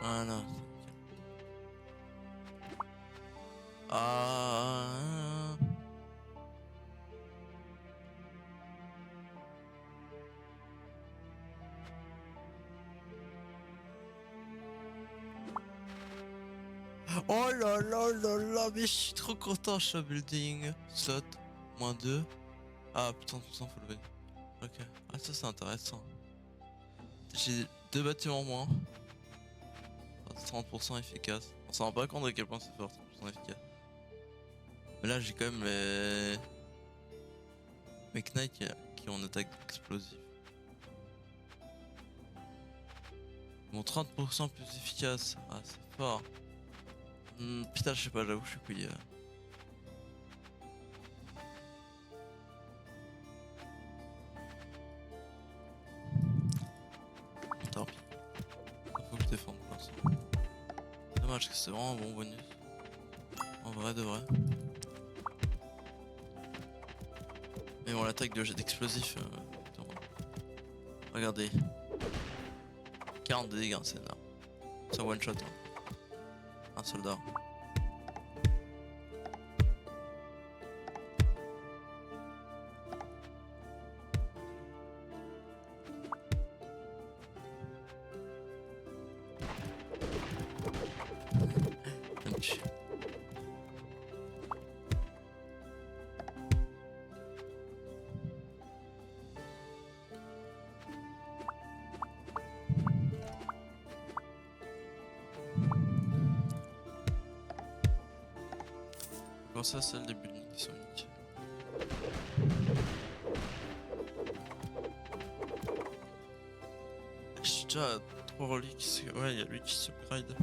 Voilà. Ah. Oh là là là là, mais je suis trop content, je building. Slot, -2. Ah putain, tout ça faut lever. Ok, ah ça c'est intéressant. J'ai 2 bâtiments moins. 30% efficace. On s'en rend pas compte à quel point c'est fort, 30% efficace. Mais là j'ai quand même mes knights qui ont une attaque explosive. Bon, 30% plus efficace. Ah c'est fort. Putain je sais pas, j'avoue je suis couillé. Tant pis. Faut que je défende pour l'instant. Dommage que c'est vraiment un bon bonus. En vrai de vrai. Mais bon, l'attaque de jet d'explosif. Regardez. 40 de dégâts, c'est énorme. C'est un one shot. Hein. Un soldat. Bon, ça, c'est le début de l'édition unique. Je suis déjà à 3 reliques. Ouais, il y a lui qui s'upgrade.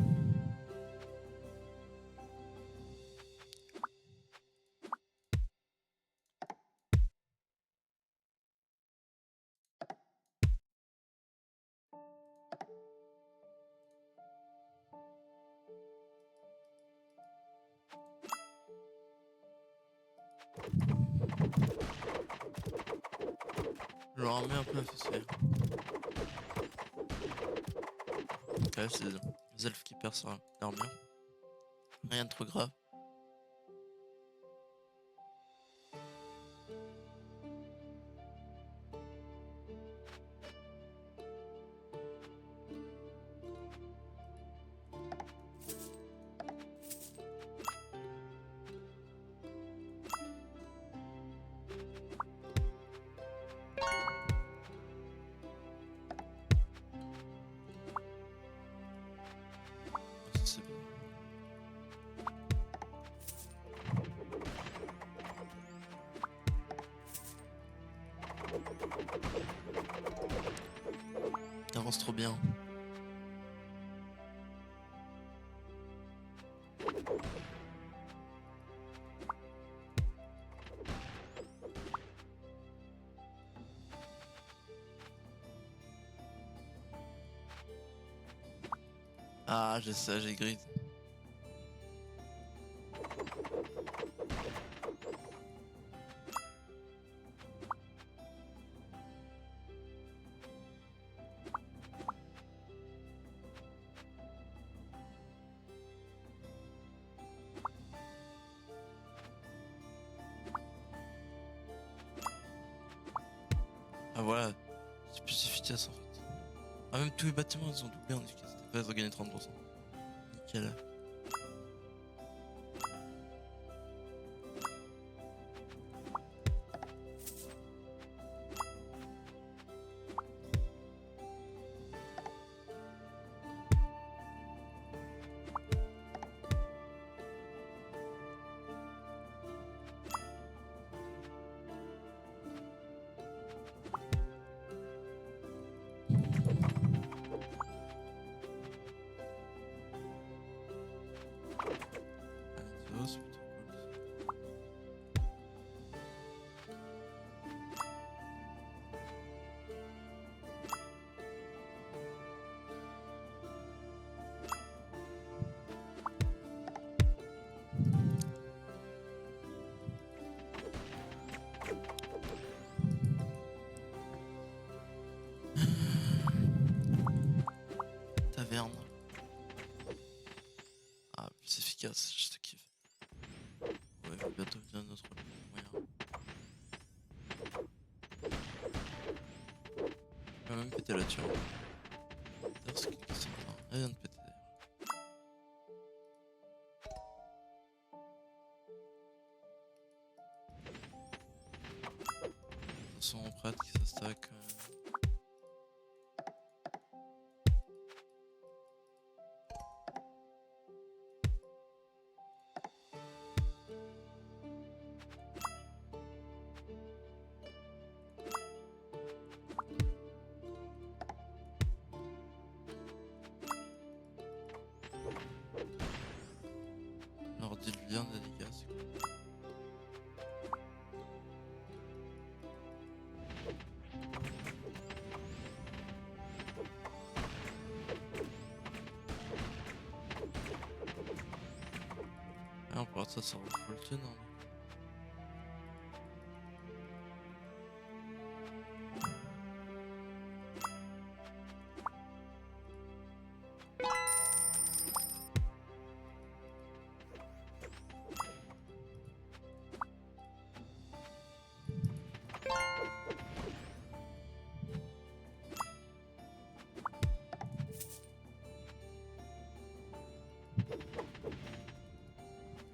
Je leur remets un peu la fessée. Ok, c'est les elfes qui percent l'armure. Rien de trop grave. avance trop bien. Ah, j'ai ça, j'ai grid. Ah voilà, c'est plus efficace en fait. Ah même tous les bâtiments ils ont doublé en efficacité. Enfin, ils ont gagné 30%. Nickel. Ah, c'est plutôt cool. Taverne. Ah, plus efficace, je te kiffe. Ouais, il va bientôt venir notre moyen. Il va même péter la tueur. D'ailleurs, c'est quelque chose. Elle vient de péter d'ailleurs. Attention, prêtre qui se stack. Alors, dis-lui bien des dégâts, c'est cool. Ah, on pourra ça sur Fulton. Hein.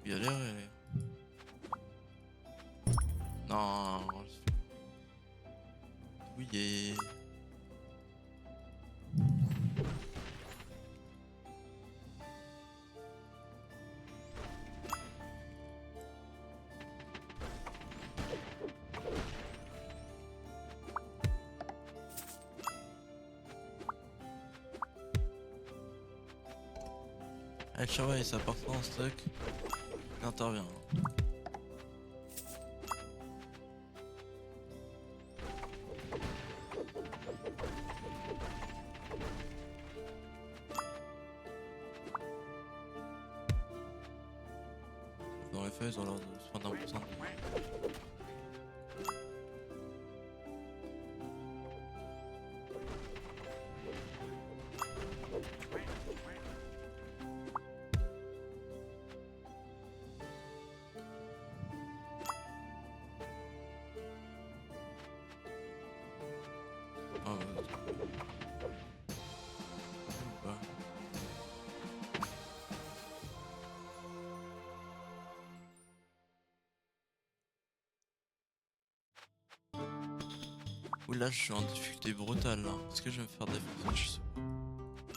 Il y a l'air. Non, oui, et. Elle surveille sa partie en stock. Il intervient. Dans les feuilles, ils ont l'air de se prendre un pourcent. Ah ouais. Ouais. Ouh là, je suis en difficulté brutale là. Est-ce que je vais me faire défoncer? Je sais pas.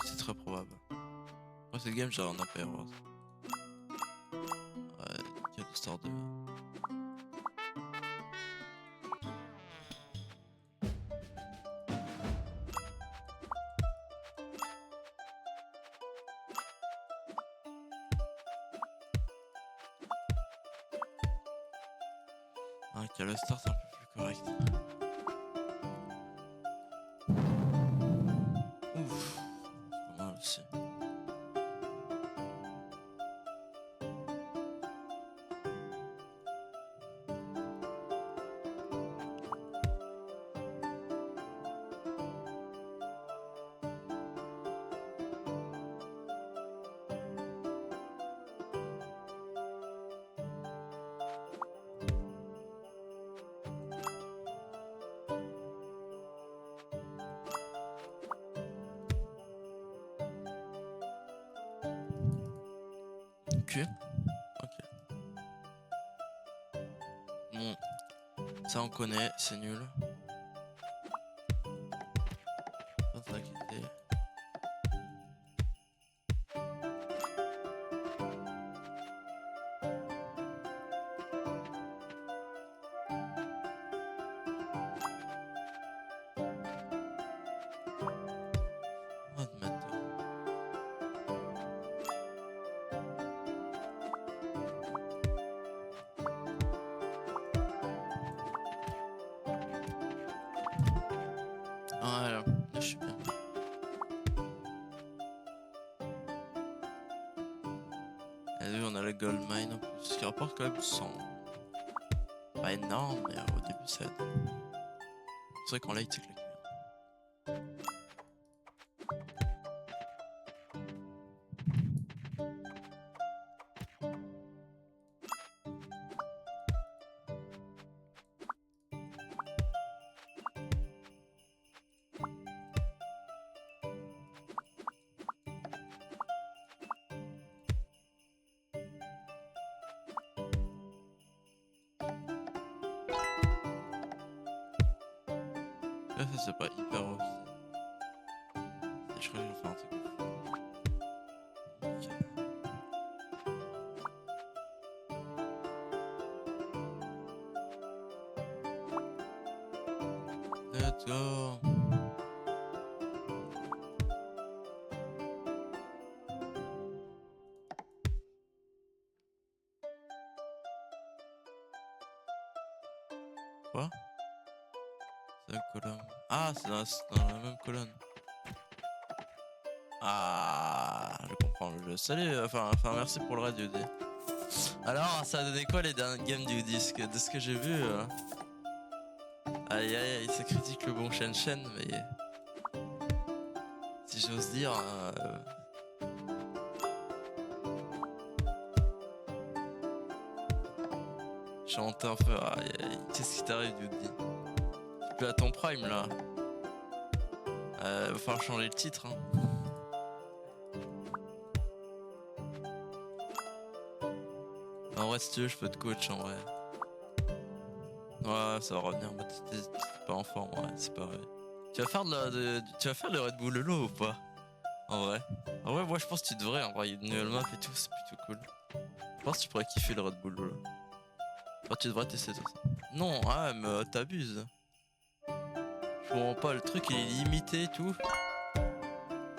C'est très probable. Après cette game, j'aurai un AP rose. Ouais, il y a l'histoire de. Un Calostar c'est un peu plus correct. Ouf, c'est pas mal aussi. Ok. Ok. Bon, ça on connaît, c'est nul. Pas t'inquiéter. On va te mettre. Voilà, là je suis bien. Et vu, on a le gold mine en plus, ce qui rapporte quand même 100. Pas énorme, mais au début ça aide. C'est vrai qu'en late c'est claqué. Là, ça c'est pas hyper haut. Je crois que je vais faire un truc. Ok. Let's go. Quoi? C'est la colonne. Ah, c'est dans la même colonne. Ah, je comprends le jeu. Salut, enfin merci pour le raid UD. Alors, ça a donné quoi les dernières games du disque? De ce que j'ai vu, aïe aïe aïe, ça critique le bon Shen, mais si j'ose dire, chante un peu. Aïe aïe, qu'est-ce qui t'arrive, Dudy? Tu peux à ton prime là. Va falloir changer le titre. Hein. En vrai, si tu veux, je peux te coach en vrai. Ouais, ça va revenir. Bah, t'es pas en forme, ouais, c'est pas vrai. Tu vas faire tu vas faire le Red Bull Lolo ou pas? En vrai. En vrai, moi je pense que tu devrais. En vrai, il y a une nouvelle map et tout, c'est plutôt cool. Je pense que tu pourrais kiffer le Red Bull Lolo. Enfin, tu devrais tester tout ça. Non, ah, mais t'abuses. Je comprends pas, le truc il est limité et tout.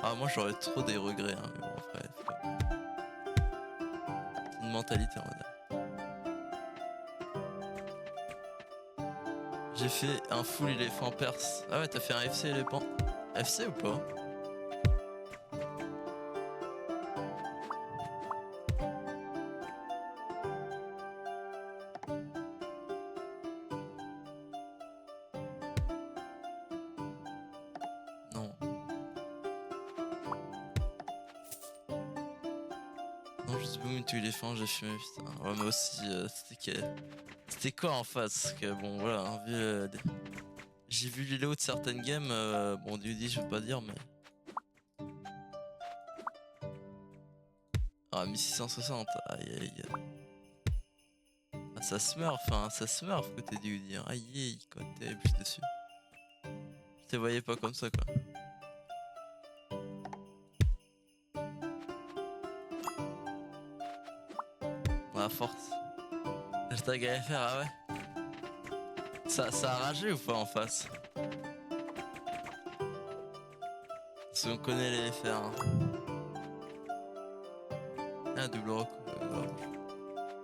Ah, moi j'aurais trop des regrets, hein, mais bon, après, c'est une mentalité, on va dire. J'ai fait un full éléphant perse. Ah ouais, t'as fait un FC éléphant. FC ou pas? Non. Non, juste boum, tout éléphant, j'ai fumé, putain. Ouais, mais aussi, c'était quoi en face? Parce que bon, voilà, hein, j'ai vu les lots de certaines games, bon, du je veux pas dire, mais. Ah, 1660, aïe aïe. Ah, ça se meurt, enfin, ça se meurt côté du dire. Aïe aïe, quand t'es plus dessus. Je te voyais pas comme ça, quoi. À force. Hashtag AFR, ah ouais. Ça a ragé ou pas en face? Si on connaît les FR. Hein. Ah, double Rocco.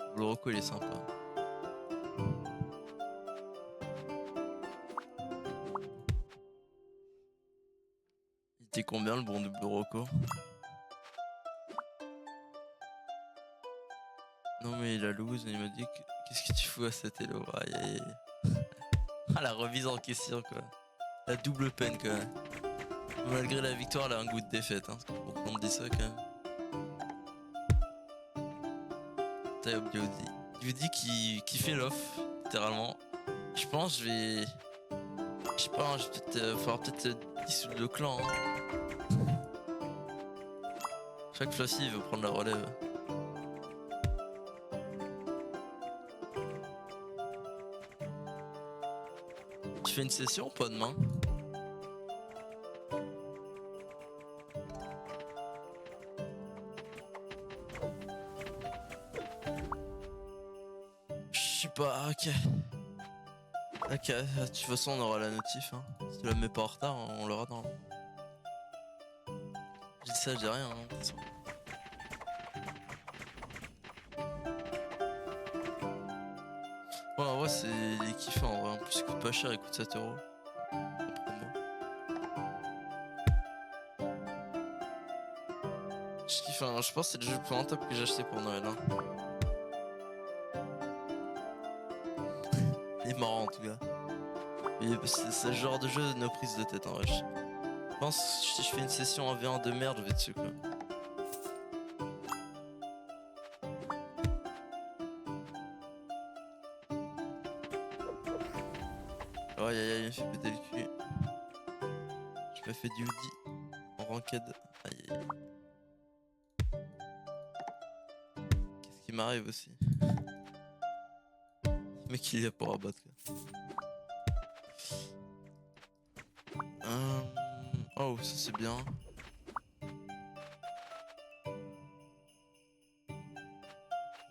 Double Rocco, il est sympa. T'es combien le bon de Buroko? Non mais il a loose, il m'a dit qu'est-ce que tu fous à cet élo? Aïe aïe aïe. Ah la remise en question quoi. La double peine quand même. Malgré la victoire, elle a un goût de défaite. Hein. Pour qu'on te dise ça quand même. T'as Biodi. Biodi qui fait l'off, littéralement. Je pense que je vais. Je sais pas, hein, je vais peut-être. Falloir peut-être dissoudre le clan. Hein. Chaque Flossy il veut prendre la relève. Tu fais une session ou pas demain? Je sais pas, ok. Ok, de toute façon on aura la notif. Hein. Si tu la mets pas en retard, on l'aura dans. Je dis ça, je dis rien. Hein, de toute façon. Ouais, en vrai, c'est les kiffs en vrai. En plus, il coûte pas cher, il coûte 7 euros. Je kiffe, hein. Je pense que c'est le jeu le plus rentable que j'ai acheté pour Noël. Hein. Il est marrant en tout cas. C'est le genre de jeu de nos prises de tête en vrai. Je pense que si je fais une session en V1 de merde, je vais dessus quoi. Oh aïe aïe aïe, il me fait péter le cul. Je me fais du hoodie en ranked. Aïe aïe. Qu'est-ce qui m'arrive aussi? Le mec il est pour abattre quoi. Oh ça c'est bien.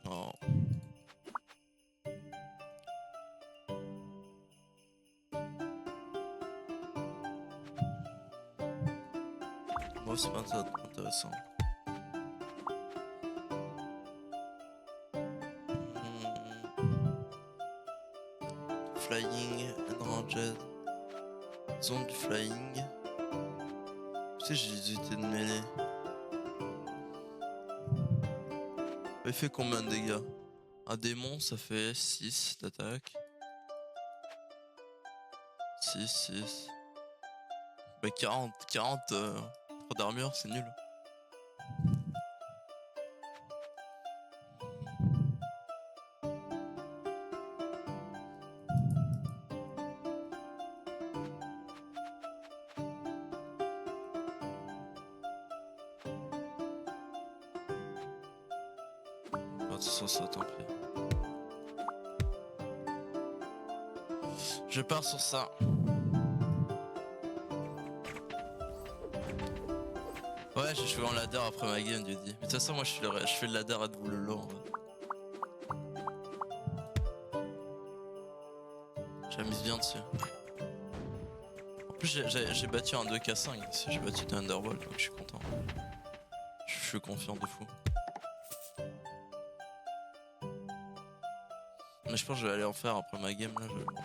Non. Moi c'est pas intéressant. Flying, Enraged. Zone du flying. Tu sais, j'ai hésité de mêler. Il fait combien de dégâts? Un démon, ça fait 6 d'attaque. 6. Bah 40 d'armure, c'est nul. De toute façon, ça, tant pis. Je pars sur ça. Ouais, j'ai joué en ladder après ma game, Dieu dit. Mais de toute façon, moi, je fais le ladder à vous le long. J'amuse bien dessus. En plus, j'ai battu un 2K5 ici, j'ai battu des Underball, donc je suis content. Je suis confiant de fou. Mais je pense que je vais aller en faire après ma game, là, je vais en faire.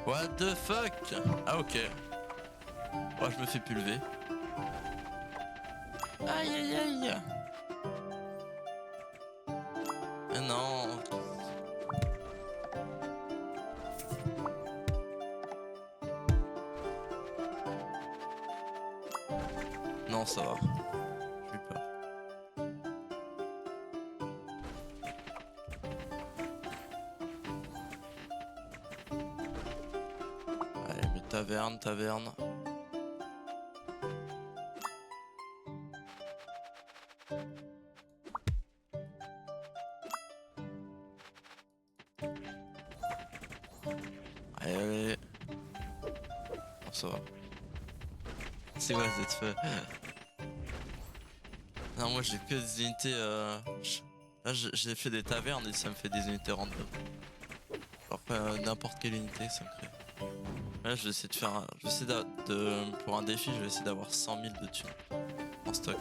What the fuck? Ah ok. Ouais, je me fais pulver. Aïe aïe aïe. Mais non. Non, ça va. J'ai eu peur. Allez, mais taverne. Allez. Oh, ça va. C'est quoi cette feu? Non, moi j'ai que des unités. Là, j'ai fait des tavernes et ça me fait des unités random. Alors n'importe quelle unité, ça me crée. Là, je vais essayer de faire. Je vais essayer pour un défi, je vais essayer d'avoir 100 000 de thunes en stock.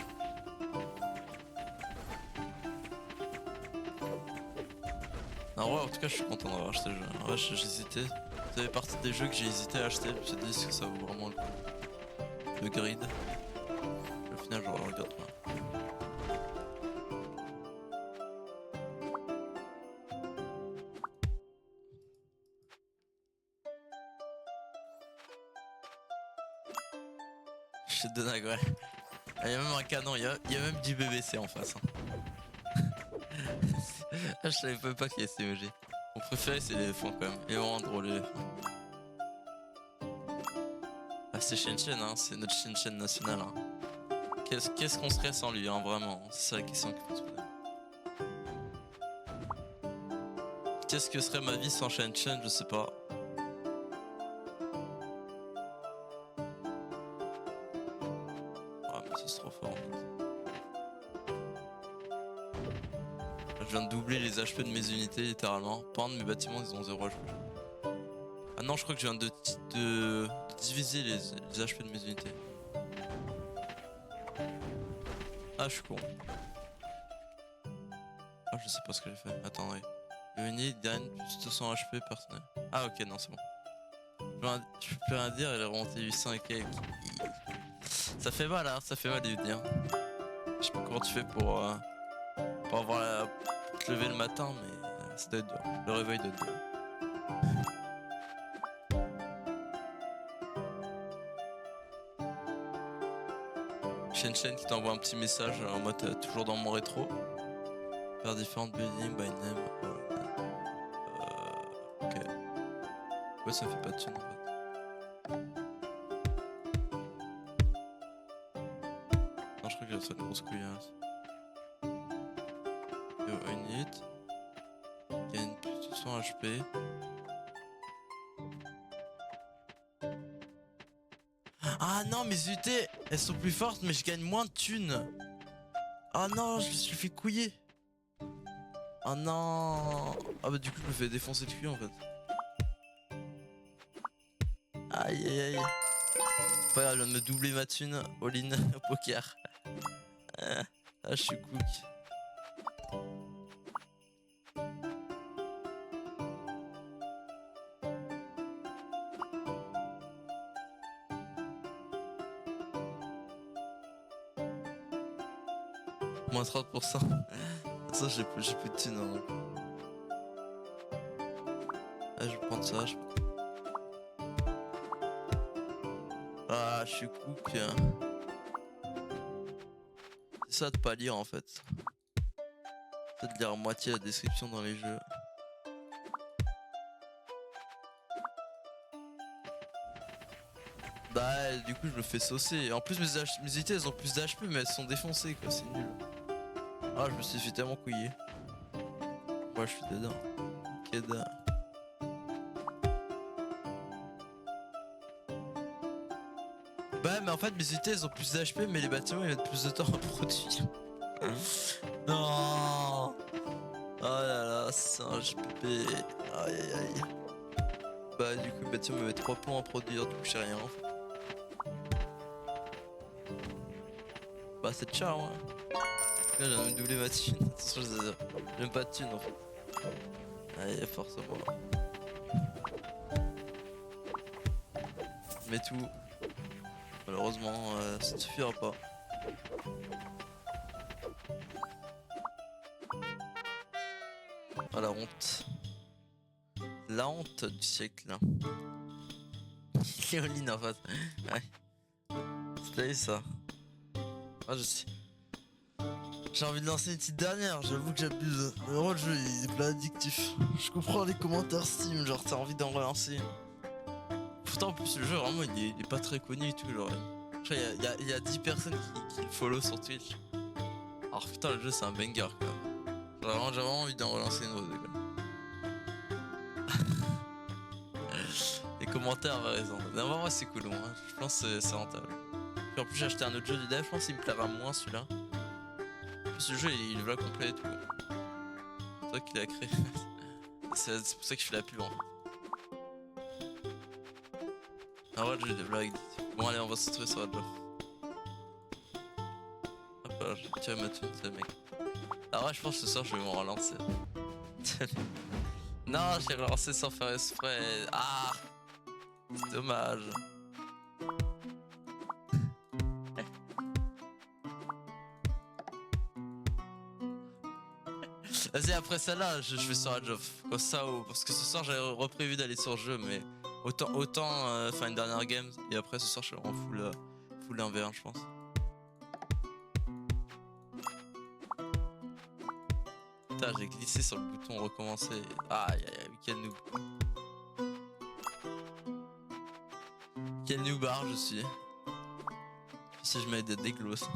En vrai, en tout cas, je suis content d'avoir acheté le jeu. En vrai, j'hésitais. Ça fait partie des jeux que j'ai hésité à acheter. Je me suis dit, est-ce que ça vaut vraiment le coup? Le grid. Au final, je regarde pas. Je te donne un ouais. Il y a même un canon, il y a même du BBC en face. Hein. Je savais même pas qu'il y a ces emojis. Mon préféré c'est l'éléphant quand même. Il est vraiment drôle l'éléphant. Ah c'est Shen, hein, c'est notre Shen national. Hein. Qu'est-ce qu'on serait sans lui, hein, vraiment? C'est ça la question qu'il faut se poser. Qu'est-ce que serait ma vie sans Shen? Je sais pas. Ah mais c'est trop fort en fait. Je viens de doubler les HP de mes unités littéralement. Par contre mes bâtiments ils ont 0 HP. Ah non je crois que je viens de diviser les HP de mes unités. Ah je suis con. Ah je sais pas ce que j'ai fait. Attendez. Le unité gagne plus 200 HP personnel. Ah ok non c'est bon. Je peux rien dire, elle est remontée 800 et quelques. Ça fait mal hein, ça fait mal de dire. Je sais pas comment tu fais pour pour te lever le matin mais ça doit être dur. Le réveil doit être dur. Shen qui t'envoie un petit message en mode toujours dans mon rétro. Faire différentes buildings by name. Ok. Ouais ça fait pas de thune en fait. Non je crois qu'il y a ça de grosse couille hein. Yo unit. Gagne plus de 100 HP. Ah non mes unités elles sont plus fortes mais je gagne moins de thunes. Ah non je me suis fait couiller. Oh non. Ah bah du coup je me fais défoncer le cul en fait. Aïe aïe aïe. C'est pas grave, je viens de me doubler ma thune all-in au poker. Ah je suis cook. Moins 30%. Ça j'ai plus de thunes hein. Ah je vais prendre ça, Ah je suis cook hein. C'est ça de pas lire en fait. C'est de lire à moitié la description dans les jeux. Bah du coup je me fais saucer. En plus mes unités elles ont plus d'HP mais elles sont défoncées quoi, c'est nul. Ah je me suis fait tellement couiller. Ouais je suis dedans. Keda. Bah mais en fait mes unités elles ont plus d'HP mais les bâtiments ils mettent plus de temps à produire. Non. Oh là là c'est un HPP. Aïe aïe aïe. Bah du coup le bâtiment me met 3 points à produire, du coup je sais rien en fait. Bah c'est ciao hein. Là j'ai envie de doubler ma thune. Attention j'aime pas de thune en fait. Allez force à moi. Mais tout. Malheureusement ça ne suffira pas. Ah la honte. La honte du siècle. Léoline en face. Ouais. C'était ça. Ah je sais. J'ai envie de lancer une petite dernière, j'avoue que j'abuse. Le rôle jeu il est plein addictif. Je comprends les commentaires Steam, genre t'as envie d'en relancer. Pourtant en plus le jeu vraiment il est pas très connu et tout, genre. Il y a 10 personnes qui le follow sur Twitch. Alors putain le jeu c'est un banger quoi. J'ai vraiment envie d'en relancer une autre quoi. Les commentaires avaient raison. Non, moi c'est cool, hein. Je pense que c'est rentable. Puis en plus j'ai acheté un autre jeu du dev, je pense qu'il me plaira moins celui-là. En plus le jeu il est vraiment complet et tout. C'est toi qui l'as créé. C'est pour ça que je fais la pub en fait. Ah ouais le jeu des blagues. Bon allez on va se retrouver sur la job. Hop là j'ai tiré ma thune, c'est le mec. Ah ouais je pense que ce soir je vais m'en relancer. Non, j'ai relancé sans faire exprès. Ah, c'est dommage. Vas-y, après celle-là, je vais sur Age of. Comme ça, parce que ce soir, j'avais reprévu d'aller sur le jeu, mais autant faire une dernière game. Et après, ce soir, je suis en full 1v1, je pense. Putain, j'ai glissé sur le bouton recommencer. Aïe aïe aïe, quel noob. Quel noobard je suis. Si je mets des glosses.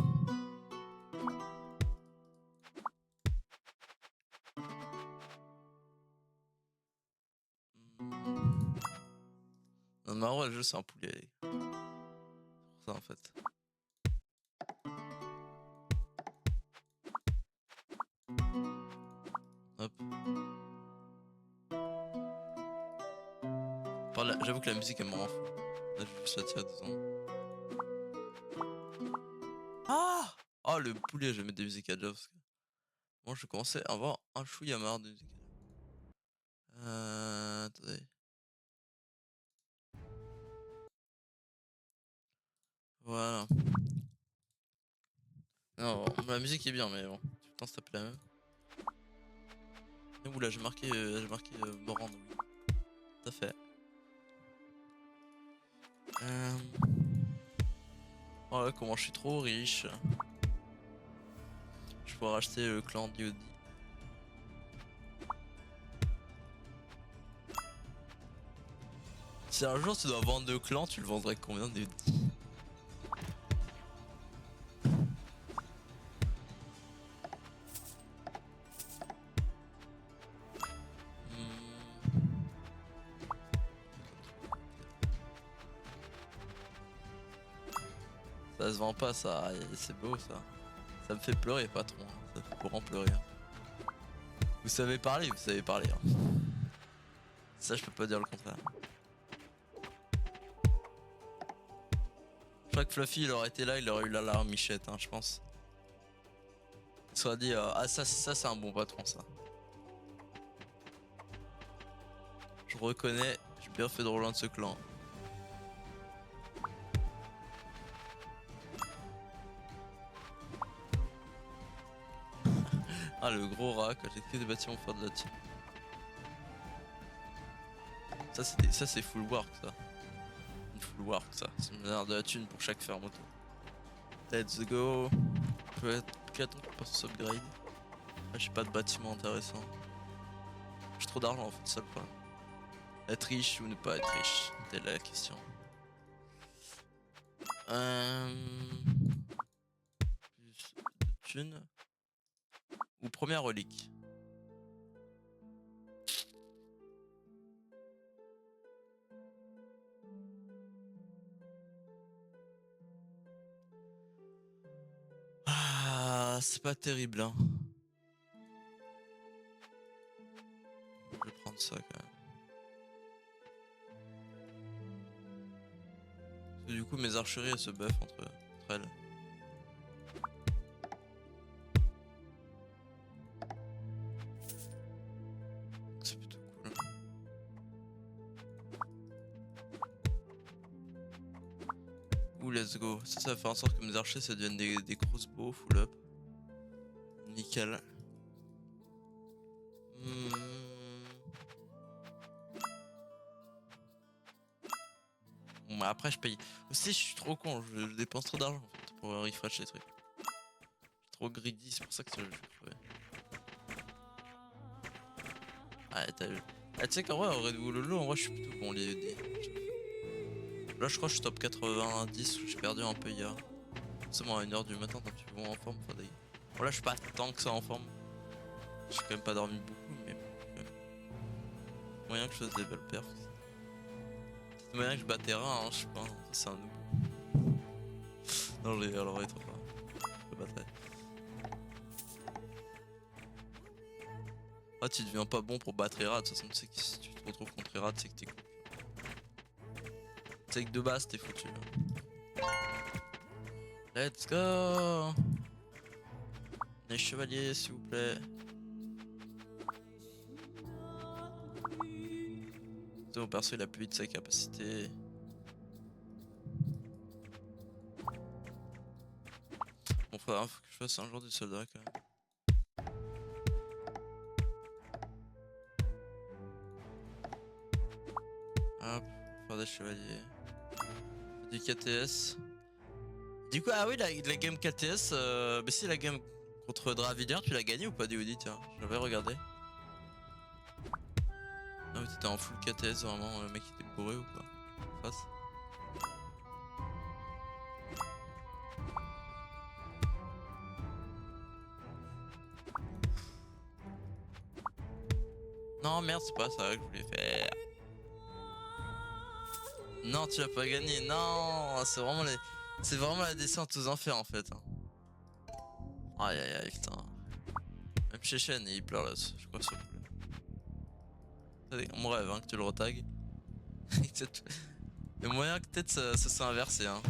Non, mais en vrai, le jeu, c'est un poulet. C'est pour ça, en fait. Hop. J'avoue que la musique, elle me rend fou. Là, je vais juste la tirer 2 ans. Ah! Oh, le poulet, je vais mettre des musiques à Jobs. Moi, je commençais à avoir un chouïa marre de musique. Attendez. Voilà. Non, la musique est bien, mais bon. Tout le temps se taper la même. Et oula, j'ai marqué Morand, oui. Tout à fait. Voilà, comment je suis trop riche. Je pourrais acheter le clan Diodi. Si un jour tu dois vendre le clan, tu le vendrais combien Diodi? Ça se vend pas ça, c'est beau ça. Ça me fait pleurer patron, ça fait pour en pleurer. Vous savez parler, vous savez parler. Ça je peux pas dire le contraire. Je crois que Fluffy il aurait été là, il aurait eu l'alarme Michette, je pense. Il serait dit ah ça c'est un bon patron ça. Je reconnais, j'ai bien fait de rejoindre ce clan. Ah le gros rat, quand j'ai que des bâtiments pour faire de la thune. Ça c'est full work ça. Une full work ça. C'est me donner de la thune pour chaque ferme auto. Let's go. Peut-être qu'on passe au upgrade. Ah, j'ai pas de bâtiment intéressant. J'ai trop d'argent en fait, c'est ça le problème. Être riche ou ne pas être riche, c'est la question. Plus de thunes. Ou première relique. Ah, c'est pas terrible hein. Je vais prendre ça quand même. Parce que du coup mes archeries elles se buffent entre elles. C'est plutôt cool. Ouh let's go. Ça va faire en sorte que mes archers ça devienne des crossbows full up. Nickel. Bon bah après je paye. Aussi je suis trop con, je dépense trop d'argent en fait pour refresh les trucs. Je suis trop greedy, c'est pour ça que je vais crever. Ah t'as vu. Ah tu sais qu'en vrai en Red Bull Lolo en vrai je suis plutôt bon les. Là je crois que je suis top 90, j'ai perdu un peu hier. C'est moi à 1h du matin, tant que tu es bon en forme, enfin d'ailleurs. Bon là je suis pas tant que ça en forme. J'ai quand même pas dormi beaucoup mais moyen que je fasse des belles perfs. C'est moyen que je batte terrain, je sais pas, c'est un noob. Non j'ai alors être pas. Je battrai. Ah tu deviens pas bon pour battre Erat, de toute façon tu sais que si tu te retrouves contre Erat c'est que t'es cool. Tu sais que de base t'es foutu. Let's go. Les chevaliers s'il vous plaît. Mon perso il a plus vite sa capacité. Bon, faut que je fasse un jour du soldat quand même. Hop, faire des chevaliers. Du KTS. Du coup, ah oui, la game KTS, mais si la game contre Dravidier, tu l'as gagné ou pas, DOD? Tiens, j'avais regardé. Ah oui, t'étais en full KTS, vraiment, le mec était bourré ou quoi? Face. Non, merde, c'est pas ça que je voulais faire. Non, tu l'as pas gagné, non, c'est vraiment la descente aux enfers en fait. Aïe aïe aïe, putain. Même Chechen, il pleure là, je crois sur le. On rêve hein, que tu le retags. Il y a moyen que peut-être ça s'est inversé. Hein.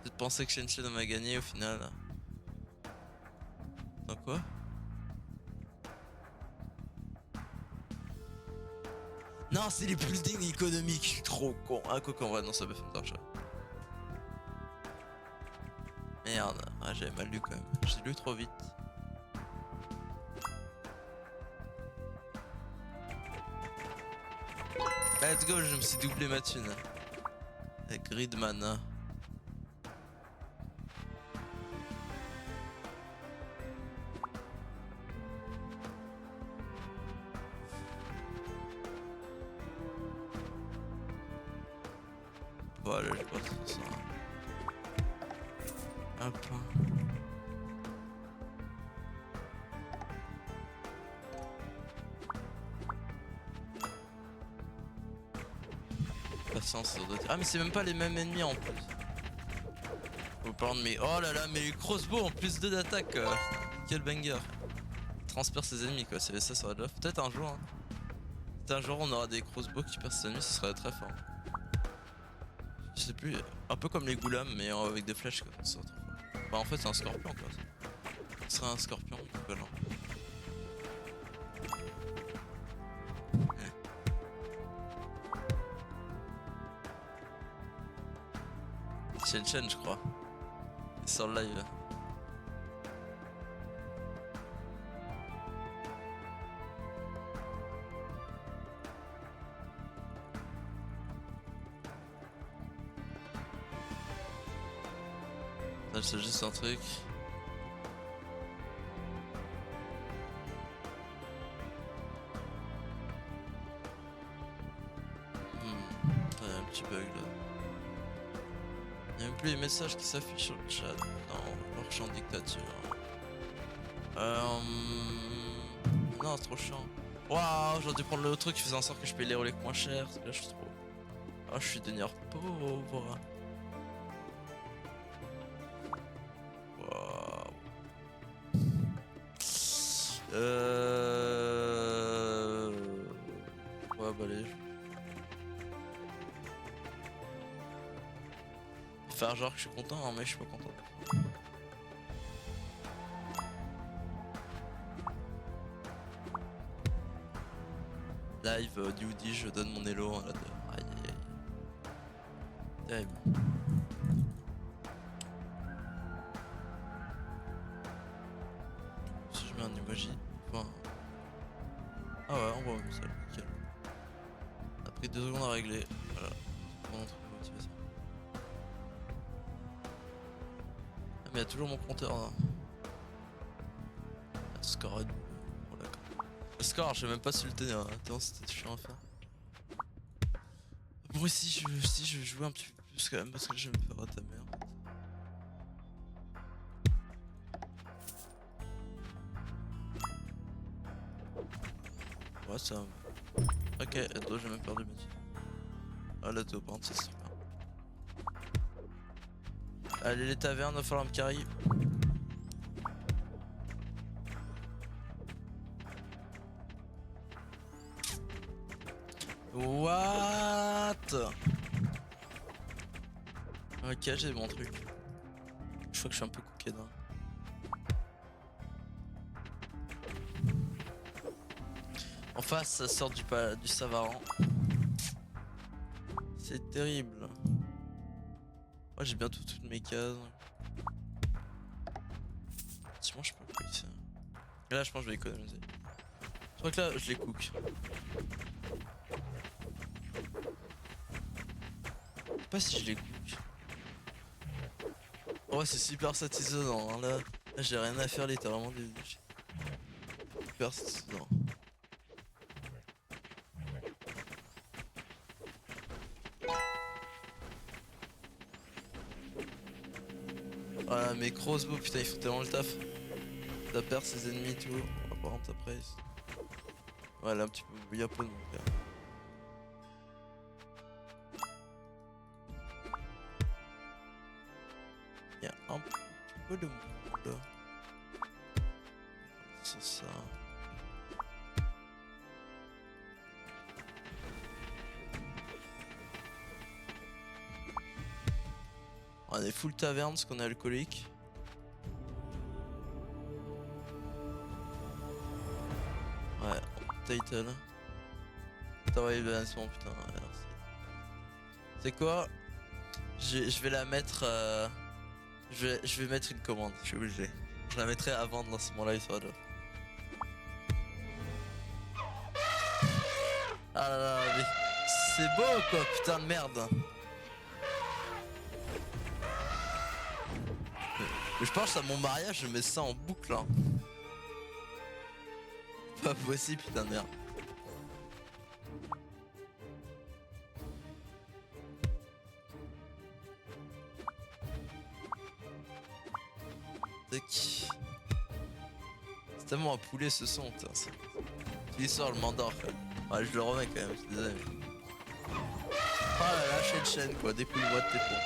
Peut-être penser que Shen m'a gagné au final. Dans quoi? Non, c'est les buildings économiques, je suis trop con. Ah, quoi qu'en vrai, non, ça peut faire d'argent. Merde, ah, j'avais mal lu quand même. J'ai lu trop vite. Let's go, je me suis doublé ma thune. Avec Gridman. Voilà, je vois ça. Hop. Patience, ah mais c'est même pas les mêmes ennemis en plus. Faut prendre mais oh là là, mais les crossbows en plus 2 d'attaque. Quel banger. Transperce ses ennemis quoi, c'est ça serait déjà. Peut-être un jour. Hein. Peut-être un jour on aura des crossbows qui percent ses ennemis, ce serait très fort. Je sais plus, un peu comme les goulams mais avec des flèches quoi. Ça serait trop fort. Bah en fait c'est un scorpion quoi. Ce serait un scorpion équivalent. Shen je crois. Il sort le live. Là c'est juste un truc. Il y a un petit bug là. Il n'y a même plus les messages qui s'affichent sur le chat. Non, leur champ de dictature. Non, c'est trop chiant. Waouh, j'aurais dû prendre le truc qui faisait en sorte que je paye les reliques moins cher. Là, je suis trop. Ah, je suis devenir pauvre. Waouh. Ouais, bah allez. Faire genre que je suis content, hein, mais je suis pas content. Live, DOD, je donne mon elo là. Aïe aïe aïe. Terrible. Si je mets un emoji. Enfin... Ah ouais, on voit même ça, nickel. On a pris 2 secondes à régler. Voilà. Motivation. Ah, mais il y a toujours mon compteur là. Score est... Oh, d'accord. Le score, j'ai même pas su le tenir. Attends, c'était chiant à faire. Bon, si je jouais un petit peu plus quand même parce que je vais me faire à ta mère. Ouais, ça. Ok, et toi, j'ai même perdu ma vie. Ah, là, t'es au pente, c'est super. Allez, les tavernes, il va falloir me carry. What? Ok, j'ai mon truc. Je crois que je suis un peu cooké là. En face, ça sort du Savaran. C'est terrible. Moi j'ai bientôt toutes mes cases. Sinon je peux pas ici. Et là je pense que je vais économiser. Je crois que là je les cook. Je sais pas si je les cook. Ouais c'est super satisfaisant hein. Là j'ai rien à faire littéralement des super satisfaisant. Voilà mes crossbows putain ils font tellement le taf. Ça perd ses ennemis et tout. On va par contre après. Ouais là un petit peu yapo de mon gars. Il y a un petit peu de monde. C'est ça. On est full taverne parce qu'on est alcoolique. Ouais, title. Travail balancement putain. C'est quoi? Je vais la mettre. Je vais mettre une commande, je suis obligé. Je la mettrai avant de lancer mon live sur Adobe. Ah là là, mais c'est beau quoi, putain de merde. Mais je pense à mon mariage, je mets ça en boucle hein. Pas possible putain de merde. C'est tellement un poulet ce son, c'est l'histoire le mandor quoi. Ouais je le remets quand même, je suis désolé. Oh là là, chaîne quoi, dépouille-moi de tes points.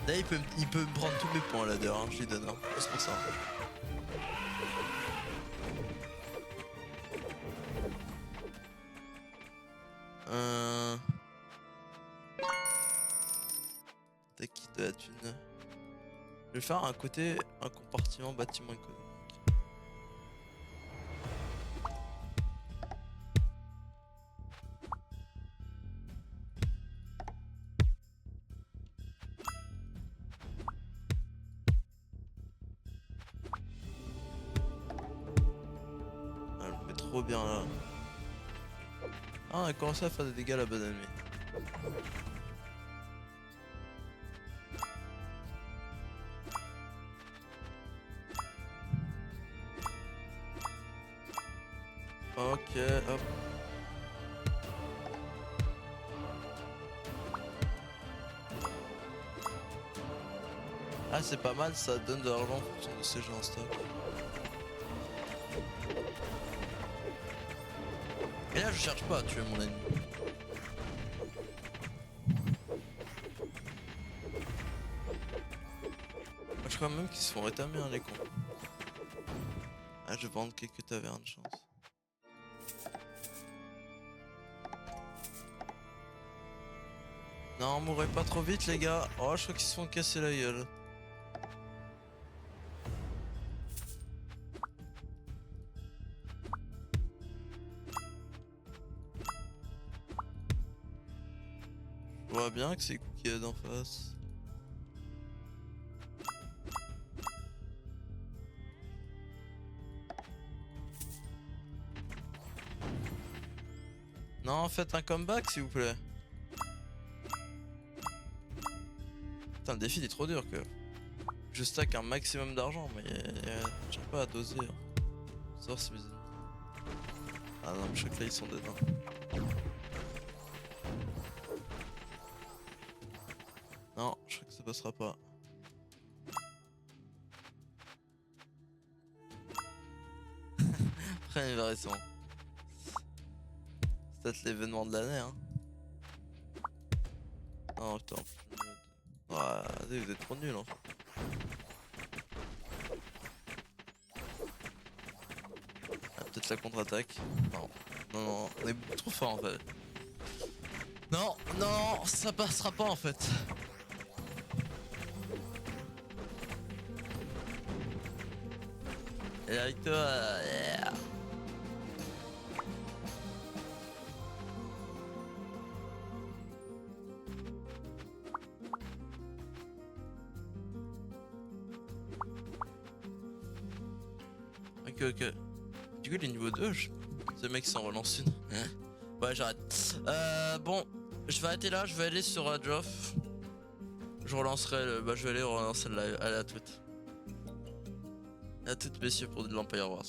Là il peut me prendre tous mes points là d'ailleurs, hein, je lui donne hein. C'est pour ça. T'as qui de la thune? Je vais faire un côté, un compartiment bâtiment économique. Ah, elle me met trop bien là. Ah, on a commencé à faire des dégâts à la bonne ennemie. Ok, hop. Ah, c'est pas mal, ça donne de l'argent en fonction de ces jeux en stock. Et là, je cherche pas à tuer mon ennemi. Je crois même qu'ils se font rétamer, hein, les cons. Ah, je vais vendre quelques tavernes, chance. Non, mourrez pas trop vite, les gars. Oh, je crois qu'ils se font casser la gueule. Je vois bien que c'est Cookie d'en face. Non, faites un comeback s'il vous plaît. Putain, le défi il est trop dur que. Je stack un maximum d'argent, mais j'arrive pas à doser. Hein. Savoir si mes ennemis. Ah non, mais je crois que là ils sont dedans. Non, je crois que ça passera pas. Après, il va récent. C'est peut-être l'événement de l'année, hein. Non, putain. Ouais, vous êtes trop nuls en fait. Ah, peut-être la contre-attaque. Non, non, non, on est beaucoup trop fort en fait. Non, non, ça passera pas en fait. Et avec toi, yeah. ok. Du coup, il est niveau 2, ce mec s'en relance une. Ouais, j'arrête. Bon, je vais arrêter là, je vais aller sur Adjoff. Je relancerai le... Bah, je vais aller relancer le live. Allez, à toutes. À toutes, messieurs, pour de l'Empire Wars.